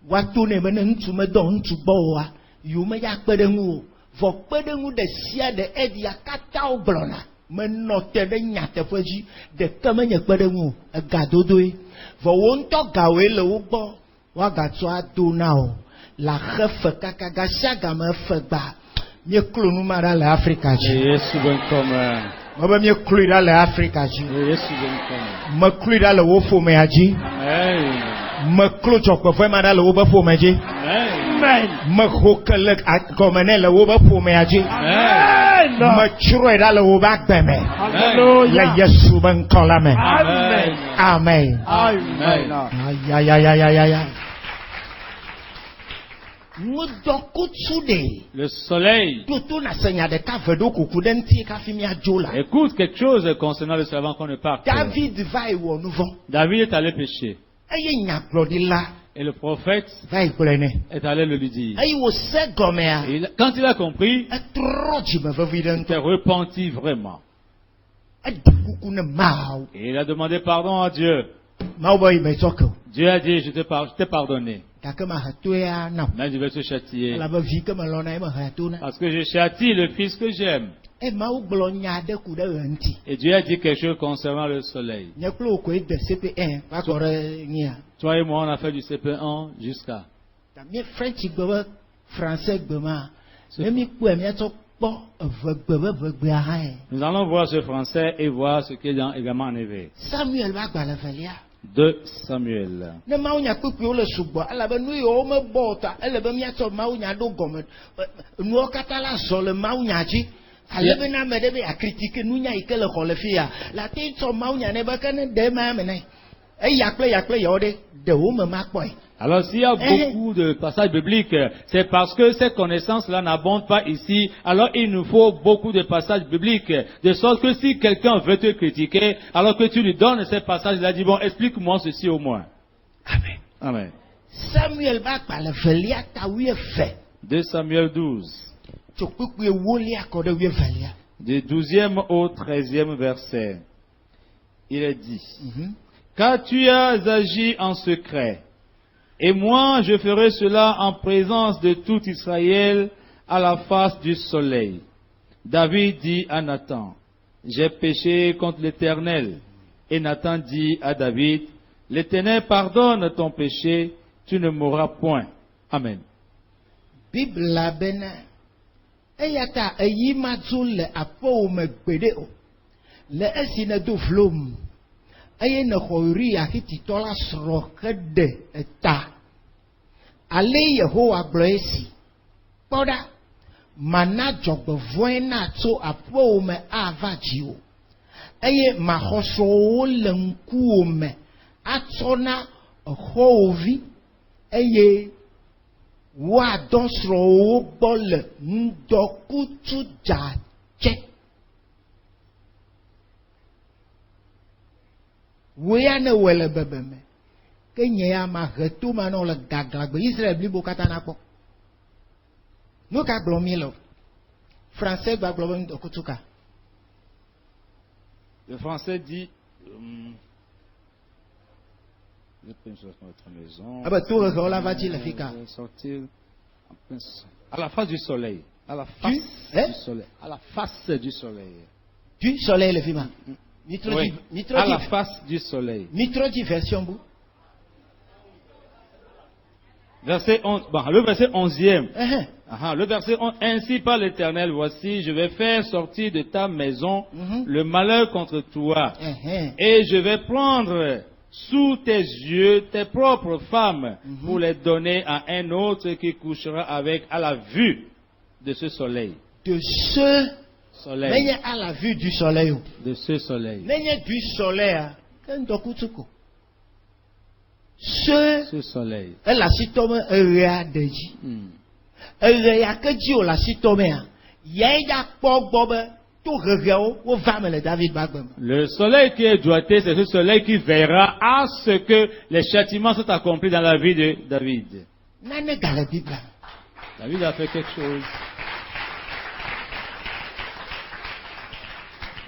woato nɛ be ne ŋutsu medɔ ŋutsu gbɔ oa, yiwo meya kpe ɖe ŋu o, vɔ kpe ɖe ŋu ɖe sia ɖe eɖia katã wo gblɔna, menɔ te ɖe nyateƒe dzi, ɖeke menye kpe ɖe ŋu o, egadodoe, vɔ wo ŋutɔ gawoe le wo gbɔ, woagatsɔ ado na o. La xe fe kaka gasia game fe gba mieklo nu ma ɖa le Afrika dzi. Yesu be ŋkɔme. Mebe miekloe ɖa le Afrika dzi. Yesu be ŋkɔme. Mekloe ɖa le wo ƒomea dzi. Amen. Meklo dzɔkpɔƒe ma ɖa le wobe ƒome dzi. Amen. Meho ke le gɔme nɛ le wobe ƒomea dzi. Amen. Metsrɔ̃e ɖa le wobe agbe me. Hallelujah. Le Yesu be ŋkɔ la me. Amen. Amen. Amen. Ayayayayaya. Ŋdɔkutsu ɖe. Le soleil. Toto na se nya ɖeka ve ɖo kuku ɖe ŋuti kafi miadzo la. Écoute quelque chose concernant le servant qu'on ne parte. David va yi wɔ nu vɔ̃. David est allé pécher. Eye nyagblɔɖila Et le prophète va yi gblɔe nɛ. est allé le lui dire. Eye wòse gɔmea. Et quand il a compris, Etrɔ dzimevevi ɖe il s'est ŋutɔ. repenti vraiment. Eɖi kuku ne Mawu. Et il a demandé pardon à Dieu. Mawu be yi metsɔ ke o. Dieu a dit, je t'ai pardonné. Gake mahe toea nam. Mais je vais te châtier. Elabe vi ke melɔna ye mehe to na. Parce que je châtie le fils que j'aime. Mawu gblɔ nya aɖe ku ɖe ɣe ŋuti. Et Dieu a dit quelque chose concernant le soleil. Nye kple wò koe de CP1 va kɔ ɖe nyia. Toi et moi, on a fait du CP1 jusqu'à. Ta mie French gbe be français gbe ma. Ne mi kpɔe miatsɔ kpɔ eve gbe be vegbea hã ye. Nous allons voir ce français et voir ce qui est également en éveil. Samuel va agbalẽ velia. 2 Samuel. Ne mawunya kpekpewo le sugbɔ, elabe nu yiwo mebɔ o ta, ele be miatsɔ mawunya ɖo gɔme. Nuwo katã la zɔ le mawunya dzi. Ale be na ame ɖe be akritike nunya yi ke le xɔ le fi ya, la te tsɔ mawunya ne be ke ne ɖe ma ame nɛ. Eya kple yawo ɖe, ɖewo me makpɔe. Alors s'il y a beaucoup de passages bibliques, c'est parce que ces connaissances-là n'abondent pas ici. Alors il nous faut beaucoup de passages bibliques. De sorte que si quelqu'un veut te critiquer, alors que tu lui donnes ces passages-là, dis bon, explique-moi ceci au moins. Amen. Amen. Samuel va agbalẽ velia ta 12. 2 Samuel 12. Tso kpekpe ewolia kɔ ɖe 12. Du 12e au 13e verset. Il est dit, car tu as agi en secret, et moi je ferai cela en présence de tout Israël à la face du soleil. David dit à Nathan, j'ai péché contre l'Éternel. Et Nathan dit à David, l'Éternel pardonne ton péché, tu ne mourras point. Amen. Bible la bena, eya ta eyi madzo le aƒewo me gbeɖe o. Le esi ne do vlom, eye ne xɔ Uria Hititɔ la srɔ̃ heɖe eta. Ale Yehowa gblɔ esi, kpɔ ɖa, mana dzɔgbevɔ̃e na tso aƒewo me ava dziwò, eye maxɔ srɔ̃wo le ŋkuwò me atsɔ na exɔwòvi, eye woadɔ srɔ̃wo gbɔ le ŋdɔkutsu dzadze. Woe ya ne wɔe le bebeme, ke nye ya mahe to ma nɔ le gaglãgbe Israel blibo katã nakpɔ. Nu ka gblɔm mi le? Français gba gblɔ be ŋdɔkutsu ka? Le français dit, notre maison, Abe to hehe la va dzi le fi ka? sortir à la face du soleil. À la face du soleil. À la face du soleil. Du soleil le fi ma. Oui, à la face du soleil. Mitro di version bu. Verset 11, bon, le verset 11e. Le verset 11, ainsi par l'Éternel, voici, je vais faire sortir de ta maison le malheur contre toi. Et je vais prendre sous tes yeux tes propres femmes pour les donner à un autre qui couchera avec à la vue de ce soleil. De ce soleil. Menye à la vue du soleil. De ce soleil. Menye du soleil. Kendokutsuko. Ce soleil. Elle a citome rea deji. Rea que Dieu la citome. Yaya pogbobe. Le soleil qui est doigté, c'est ce soleil qui veillera à ce que les châtiments soient accomplis dans la vie de David. nane gale Bible. David a fait quelque chose.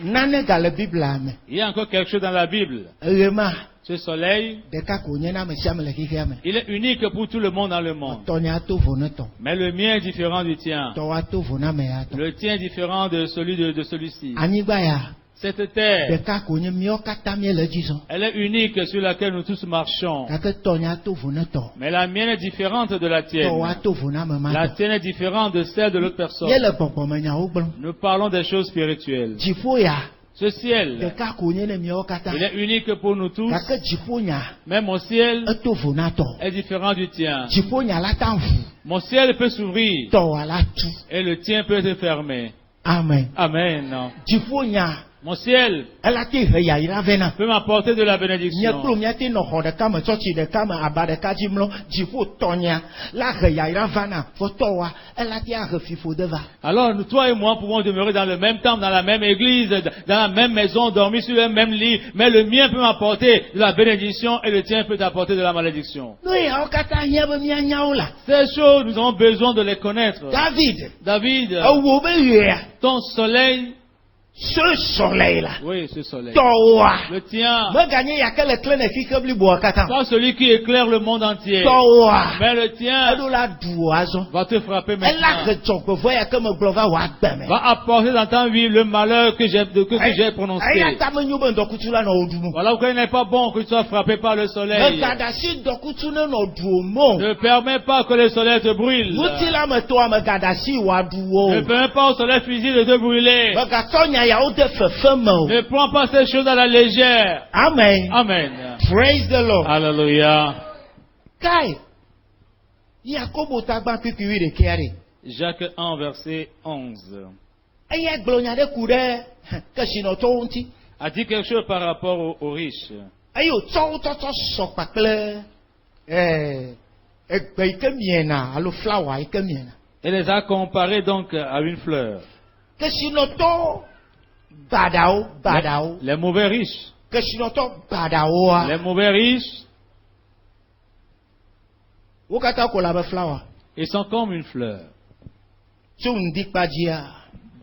Nane gale Bible ame. Il y a encore quelque chose dans la Bible. Rema Ce soleil, de ka ko nyena me siam le kikiame. il est unique pour tout le monde dans le monde. Tonya to voneto. Mais le mien est différent du tien. To wa to vona me ya to. Le tien est différent de celui de celui-ci. Anigba ya. Cette De terre, ka ko nye mio kata mie le jiso. elle est unique sur laquelle nous tous marchons. Ka ke tonya to voneto. Mais la mienne est différente de la To wa tienne. to vona me ma La to. tienne est différente de celle de l'autre personne. Ye le popo me nya wo gblo. Nous parlons des choses spirituelles. Jifo ya. Ce De ciel, ka ko nye ne mio kata. il est unique pour nous tous. Ka ke jifo nya. Mais mon ciel To vona to. est différent du tien. Jifo nya la tanfu. Mon ciel peut s'ouvrir To wa la tu. et le tien peut se fermer. Amen. Amen. Jifo nya. Mon ciel Ela te he ya ira vena. peut m'apporter de la Nye kplo bénédiction. mia te no xɔ ɖeka me tsɔtsi ɖeka me aba ɖeka dzi mlɔ dziƒo tɔnya la he yayra vana fɔtɔwa ela te ahe fifo de va. Alors, nous, toi et moi, pouvons demeurer dans le même temple, dans la même église, dans la même maison, dormir sur le même lit, mais le mien peut m'apporter de la bénédiction et le tien peut t'apporter de la malédiction. Nu yawo katã hiã be mianyawo la. Ces choses, nous avons besoin de les connaître. David David, ewo be ɣea ton soleil, ce soleil la oui, ce soleil, tɔwa le tien, meganye yake le kle ne xixi bliboa katã pas celui qui éclaire le monde entier, tɔwa mais le tien eɖo la du azɔ va te frapper ela maintenant, he dzɔgbevɔ yake me gblɔ va wɔ agbe me. va apporter dans ta vie le malheur que j'ai prononcé. eya ta menyo be ŋdɔkutsu la nɔ wo ɖum o. Voilà pourquoi il n'est pas bon que tu sois frappé par le soleil. Megaɖasi ŋdɔkutsu ne nɔ du o mo. Ne permets pas que le soleil te brûle. Ŋutilã me tɔa megaɖasi wòaɖu wo. Ne permets pas au soleil physique de te brûler. Megatsɔ nya yawo de fefe me o. Ne prends pas ces choses à la légère. Amen. Amen. Praise the Lord. Alléluia. Kai. Yakobo tagba kpikpi wi ɖekea ɖe. Jacques 1, verset 11. Eya gblɔ nya ɖe ku ɖe kesinɔtɔwo ŋuti. A dit quelque chose par rapport aux riches. Eye wòtsɔ wo tɔtɔ sɔ kpakple egbe yi ke miena alo flawa yi ke miena. Et les a comparés donc à une fleur. Kesinɔtɔ badawo. Les mauvais riches. Kesinɔtɔ badawoa. Les mauvais riches, Wo katã ko la be flawa. ils sont comme une fleur. Tso ŋdi kpadzia.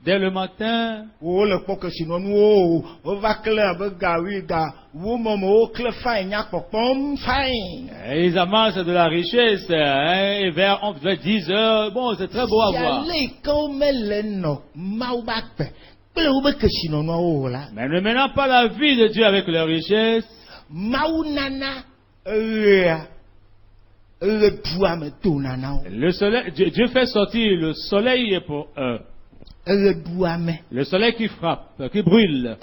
Dès le matin, Wo le kpɔ kesinɔnuwo wova kle abe gawi ga wo me wokle fain nyakpɔkpɔm fain. ils amassent de la richesse. Hein, et vers 10 heures, bon, c'est très beau à voir. Siale yi ke womele nɔ Mawu ba gbe kple wobe kesinɔnuawo o la. Mais ne menant pas la vie de Dieu avec leur richesse, Mawu nana ɣea ɣedua me to nanawo. le soleil, Dieu fait sortir le soleil pour eux. Ɣedua me. Le soleil qui frappe, qui brûle.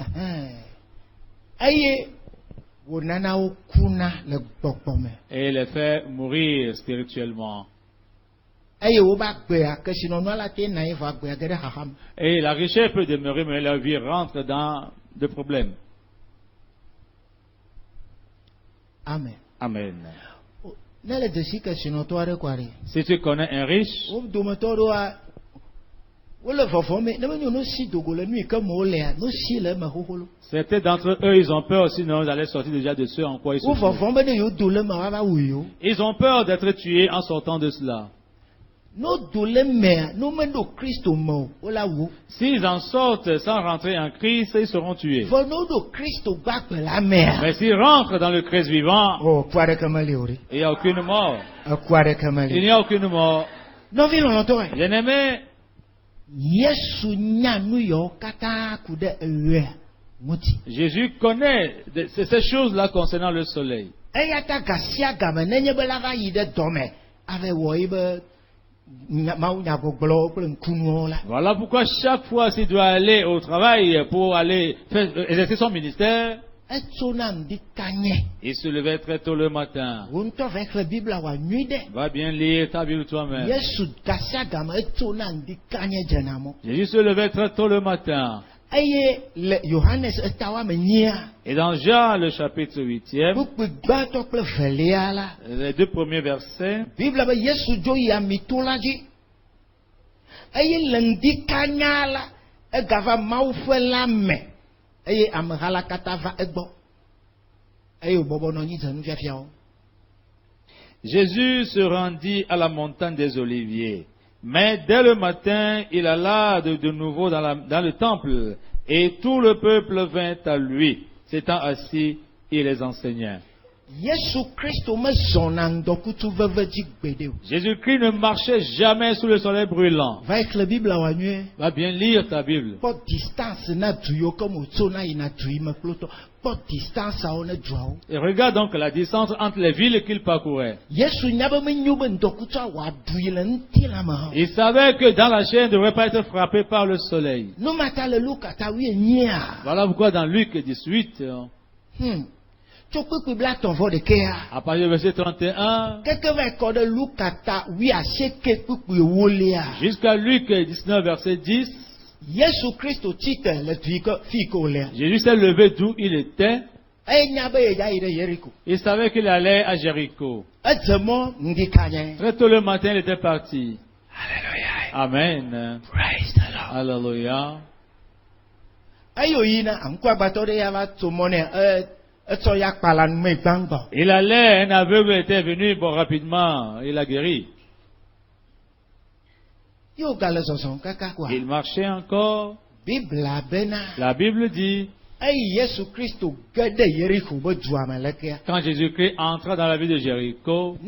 Eye wo nana wo kuna le gbɔgbɔ me. Et les fait mourir spirituellement. Eye wo ba gbea kesinɔnua la te na ye va gbea ge ɖe xaxa me. Et la richesse peut demeurer, mais leur vie rentre dans des problèmes. Amen. Amen. Ne le desi kesinɔtɔ aɖe kɔ ɖe. Si tu connais un riche, Wo dometɔ ɖewoa wole vɔvɔm me ne menyo no si dogo le nu yi ke me wolea no si le eme xoxolo. certains d'entre eux, ils ont peur, sinon ils allaient sortir déjà de ceux en quoi ils se Wo trouvent. vɔvɔm be ne yewo do le me woava wu yewo. Ils ont peur d'être tués en sortant de cela. No do le mea no meɖo Kristo me o wola wu. S'ils en sortent sans rentrer en Christ, ils seront tués. Vɔ no ɖo Kristo gbagbe la mea. Mais s'ils rentrent dans le Christ vivant, O ku aɖeke meli o ɖe. il n'y a aucune mort. Eku aɖeke Il meli. n'y a aucune mort. Nɔvi lɔlɔtɔe. Bien-aimés, Yesu nya nu yawo katã ku ɖe eɣea ŋuti. Jésus connaît ces choses-là concernant le soleil. Eya ta ga sia game nenye be la va yi ɖe dɔ me ave wɔ yi be Mawu nyagbɔgblɔwo kple ŋkunuwo la. Voilà pourquoi chaque fois s'il doit aller au travail pour aller exercer son ministère, Etsona ŋdi kanye. il se levait très tôt le matin. Wo ŋutɔ va xlẽ Biblia wòanyui ɖe. Va bien lire ta Bible toi-même. Yesu ga sia game etsona ŋdi kanye dzena mɔ. Jésus se levait très tôt le matin. Eye le Yohanes etawa me nyia. Et dans Jean, le chapitre 8e, Kpukpui gbãtɔ kple velia la. les 2 premiers versets, Biblia be Yesu dzo yi amito la dzi. Eye le ŋdi kanya la egava Mawu ƒe la me. Eye ameha la katã va egbɔ. Eye wòbɔbɔ nɔ anyi dze nufiafiawo. Jésus se rendit à la montagne des Oliviers. Mais dès le matin, il alla de nouveau dans le temple, et tout le peuple vint à lui. S'étant assis, il les enseignait. Jésus-Christ Jésus-Christ ne marchait jamais sous le soleil brûlant. va avec la Bible à nuit. Va bien lire ta Bible. Pas distance na duyo comme au tsona ina duyi me ploto. Pas distance à on duao. Et regarde donc la distance entre les villes qu'il parcourait. Yesu nyaba me nyobe ndokuta wa duyi le nti la ma. Il savait que dans la chair, il ne devrait pas être frappé par le soleil. No mata le luka ta wi nya. Voilà pourquoi dans Luc 18, à partir du verset 31, jusqu'à Luc 19, verset 10, Jésus s'est levé d'où il était. Il savait qu'il allait à Jéricho. Très tôt le matin, il était parti. Amen. Praise the Lord. Alléluia. Il allait, un aveugle était venu, bon, rapidement, il a guéri. Il marchait encore. La Bible dit, quand Jésus-Christ entra dans la ville de Jéricho,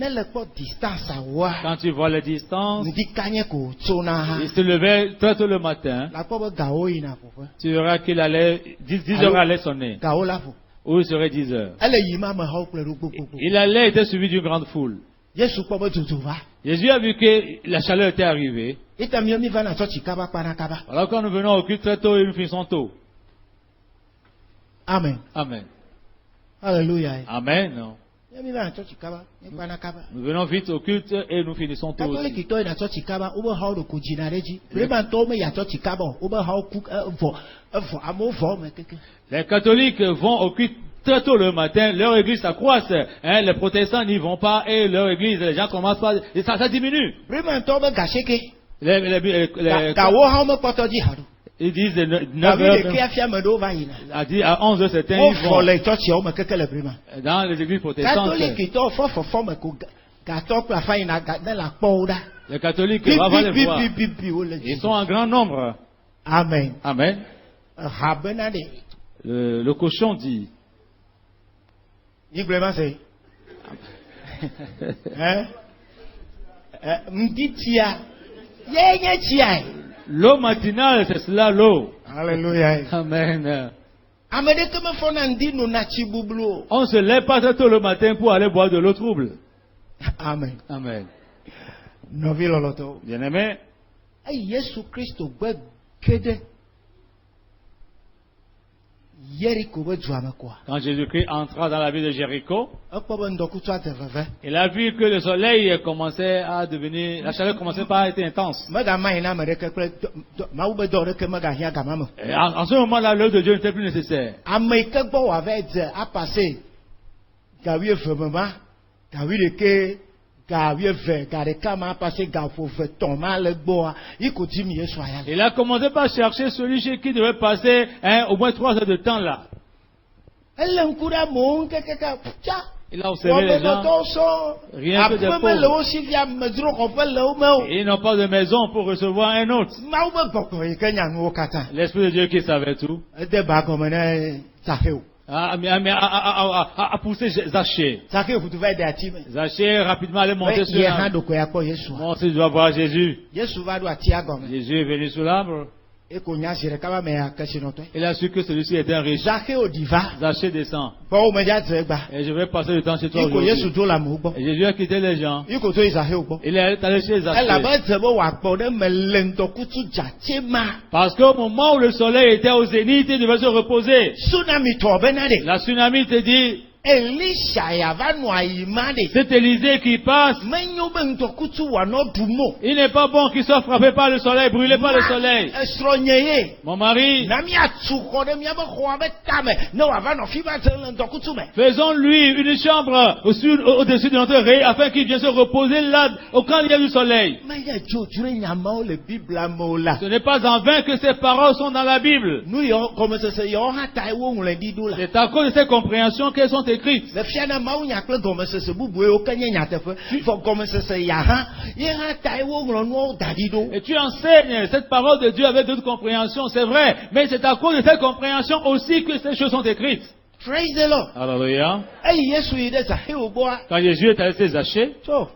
quand tu vois les distances, il se levait très tôt le matin, tu verras qu'il allait, 10 heures allaient sonner. Où il serait 10 heures. Il allait, était suivi d'une grande foule. Jésus a vu que la chaleur était arrivée. Alors quand nous venons au culte très tôt et nous finissons tôt. Amen. Amen. Alléluia. Amen. Nous venons vite au culte et nous finissons tôt aussi. Les catholiques vont au culte très tôt le matin, leur église s'accroisse. Les protestants n'y vont pas et leur église, les gens commencent pas, et ça diminue. Ils disent 9 heures, à 11 heures certains, ils vont dans les églises protestantes. Les catholiques, on va les voir. Ils sont en grand nombre. Amen. Amen. Le cochon dit. L'eau matinale, c'est cela l'eau. Alléluia. Amen. On se lève pas très tôt le matin pour aller boire de l'eau trouble. Amen. Amen. Bien aimé. Quand Jésus-Christ entra dans la ville de Jéricho, il a vu que le soleil commençait à devenir, la chaleur commençait à être intense. Et en ce moment-là, l'œuvre de Dieu n'était plus nécessaire. Il a commencé par chercher celui chez qui devait passer au moins 3 heures de temps là. Il a observé les gens, rien que des pauvres. Ils n'ont pas de maison pour recevoir un autre. L'Esprit de Dieu qui savait tout a poussé Zachée. Zachée rapidement allait monter sur l'arbre. Moi aussi je dois voir Jésus. Jésus est venu sur l'arbre. Il a su que celui-ci était un riche. Zachée descend. Et je vais passer le temps chez toi aujourd'hui. Et Jésus a quitté les gens. Il est allé chez Zachée. Parce qu'au moment où le soleil était au zénith, il devait se reposer. La tsunami te dit, c'est Élisée qui passe. Il n'est pas bon qu'il soit frappé par le soleil, brûlé par le soleil. Mon mari, faisons-lui une chambre au-dessus de notre ré afin qu'il vienne se reposer là au camp du soleil. Ce n'est pas en vain que ces paroles sont dans la Bible. C'est à cause de ces compréhensions qu'elles sont écrites écrites. Le fiana mau nya kple gɔmesese bubu ye woke nye nyateƒe. Fɔ gɔmesese ya hã ye hã ta ye woŋlɔ nuwo da ɖi ɖo. Et tu enseignes cette parole de Dieu avec d'autres compréhensions, c'est vrai. Mais c'est à cause de cette compréhension aussi que ces choses sont écrites. Praise the Lord. Alléluia. Eyi Yesu yi ɖe Zachewo gbɔa. Quand Jésus est allé chez Zachée, Tso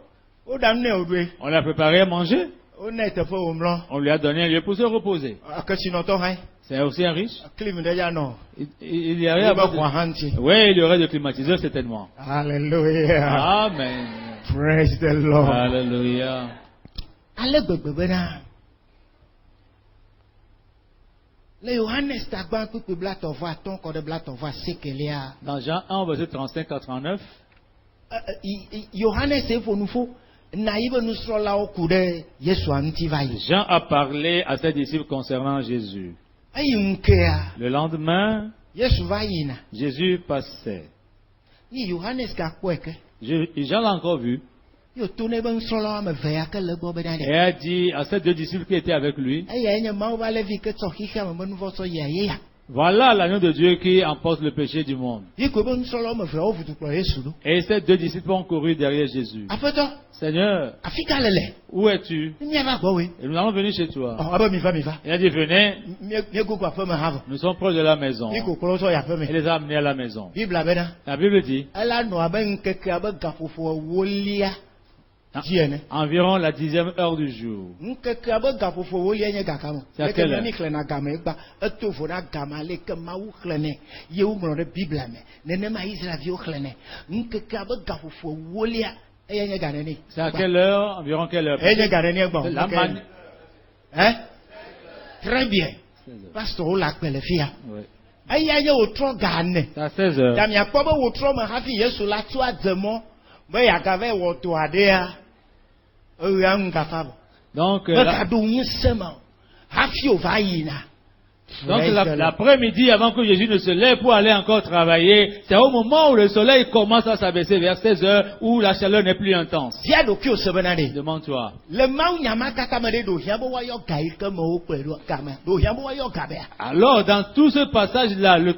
woɖa nu nɛ woɖoe. on l'a préparé à manger. Wonɛ teƒe wòmlɔ. On lui a donné un lieu pour se reposer. Akesinɔtɔ hã. C'est aussi un riche. Klim ɖe ya nɔ. Il y a Wobe rien. xɔ hã ŋuti. Oui, il y aurait de climatiseurs certainement. Hallelujah. Amen. Praise the Lord. Alléluia. Ale gbegbe bena. Le Yohanes tagba kpekpe blatɔvɔ atɔ̃ kɔ ɖe blatɔvɔ asiekelia. Dans Jean 1, verset 35 à 39, Yohanes efo nufo na yi be nusrɔ̃lawo ku ɖe Yesua ŋuti va yi. Jean a parlé à ses disciples concernant Jésus. Eyi ŋkea Le lendemain, Yesu va yina. Jésus passait. Yi Yohanes gakpɔe ke. Jean l'a encore vu Yo to ne be nusrɔ̃la woame eve ya ke le gbɔ bena et ɖe. a dit à ses deux disciples qui étaient avec lui, Eya nye Mawu ƒe Levi ke tsɔ xixea me be nuvɔsɔ yia yeya. voilà l'agneau de Dieu qui emporte le péché du monde. Yi ko be nusrɔ̃la woame eve wo vudu kplɔ Yesu ɖo. Et ces deux disciples ont couru derrière Jésus. Aƒetɔ, Seigneur, afi ka le le? où es-tu? Míava gbɔwoe. Et nous allons venir chez toi. Ebe miva miva. Il a dit, venez, Míegogo aƒeme hã vɔ. nous sommes proches de la maison. Yi ko kplɔ tsɔ yi aƒeme. Il les a amenés à la maison. Bibla bena. La Bible dit, Ela nɔ abe ŋkeke abe gaƒoƒo ewolia dzi ene. environ la 10e heure du jour. Ŋkeke abe gaƒoƒo ewolia nye gakame. C'est à Leke quelle heure? mi xlẽna game gba eto vo na game aleke Mawu xlẽnɛ ye woŋlɔ ɖe Bibla me. Nenema Israelviwo xlẽnɛ. Ŋkeke abe gaƒoƒo ewolia eye nye ga nene. C'est à quelle heure? Environ quelle heure? Eye nye ga nene gbɔ. La mani- Hein? Très bien. 16 heures. Pastor wo le agbe le fia. Oui. Eya nye wotrɔ ga ne. C'est à 16 heures. Ta miakpɔ be wotrɔ me hafi Yesu la tso adze mɔ be yeagava yi wɔ to aɖea. Eya ŋu gafa bɔ. Donc, Megaɖo ŋusẽ me o. Hafi wòva yina. l'après-midi, avant que Jésus ne se lève pour aller encore travailler, c'est au moment où le soleil commence à s'abaisser vers 16 heures, où la chaleur n'est plus intense. Bia ɖokuiwo se bena ɖe. Demande-toi. Le Mawu nyama kaka me ɖe ɖo hiã be woayɔ ga yi ke me wokplɔe ɖo game. Ɖo hiã be woayɔ ga bea. Alors, dans tout ce passage-là, le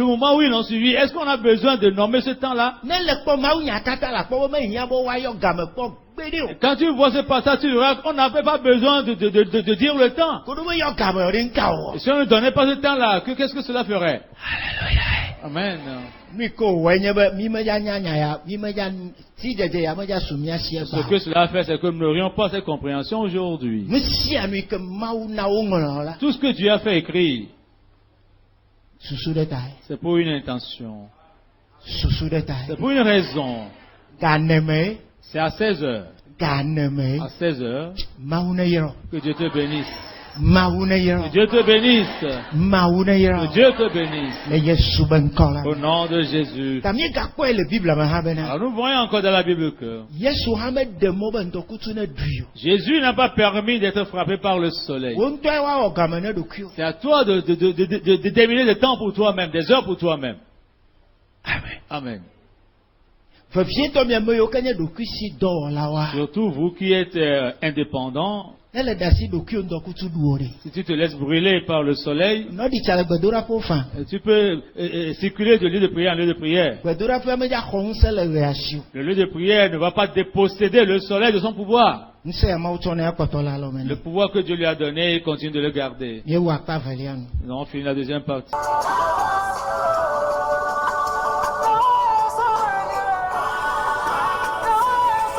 moment où ils l'ont suivi, est-ce qu'on a besoin de nommer ce temps-là? Ne le kpɔ Mawu nya kaka la kpɔ be mehiã be woayɔ game kpɔ gbeɖe o. Quand tu vois ce passage, tu verras qu'on n'avait pas besoin de dire le temps. Koɖo be yɔ game ɖe ŋka o. Et si on ne donnait pas ce temps-là, qu'est-ce que cela ferait? Amen. Mi ko wɔe nye be mi medza nya nya ya, mi medza si dzedze ya medza su mia si Ce egba. que cela fait, c'est que nous n'aurions pas cette compréhension aujourd'hui. Nu sia nu yi ke Mawu na wo ŋlɔ la, Tout ce que Dieu a fait écrire, susu ɖe tae. c'est pour une intention. Susu ɖe tae. C'est pour une raison. Ganeme, C'est à 16 heures. ganeme. À 16 heures, Mawu ne yɔrɔ. que Dieu te bénisse. Mawu ne Que yɔrɔ. Dieu te bénisse. Mawu ne Que yɔrɔ. Dieu te bénisse. Le Yesu be ŋkɔ la. Au nom de Jésus. Ta mi gakpɔe le Bibla me hã bena. Alors nous voyons encore dans la Bible que Yesu hã meɖe mɔ be ŋdɔkutsu ne ɖui o. Jésus n'a pas permis d'être frappé par le soleil. Wo ŋutɔe woawɔ game ne ɖokuiwo. C'est à toi de déterminer des temps pour toi-même, des heures pour toi-même. Amen. Amen. Vevietɔ miame yiwo ke nye ɖokuisi dɔwɔlawoa. Surtout vous qui êtes indépendants, Ne le ɖe asi ɖokuiwo ŋdɔkutsu ɖu o ɖe. si tu te laisses brûler par le soleil, Nɔɖi tsa le gbedoɖaƒewo fã. tu peux circuler de lieu de prière en lieu de prière. Gbedoɖaƒea medza xɔ ŋusẽ le ɣe asi o. Le lieu de prière ne va pas déposséder le soleil de son pouvoir. Ŋusẽ ya Mawu tsɔ ne akpɔtɔ la alɔ me Le nɛ. pouvoir que Dieu lui a donné, il continue de le garder. Míewu akpa velia nu. Nous avons fini la deuxième partie.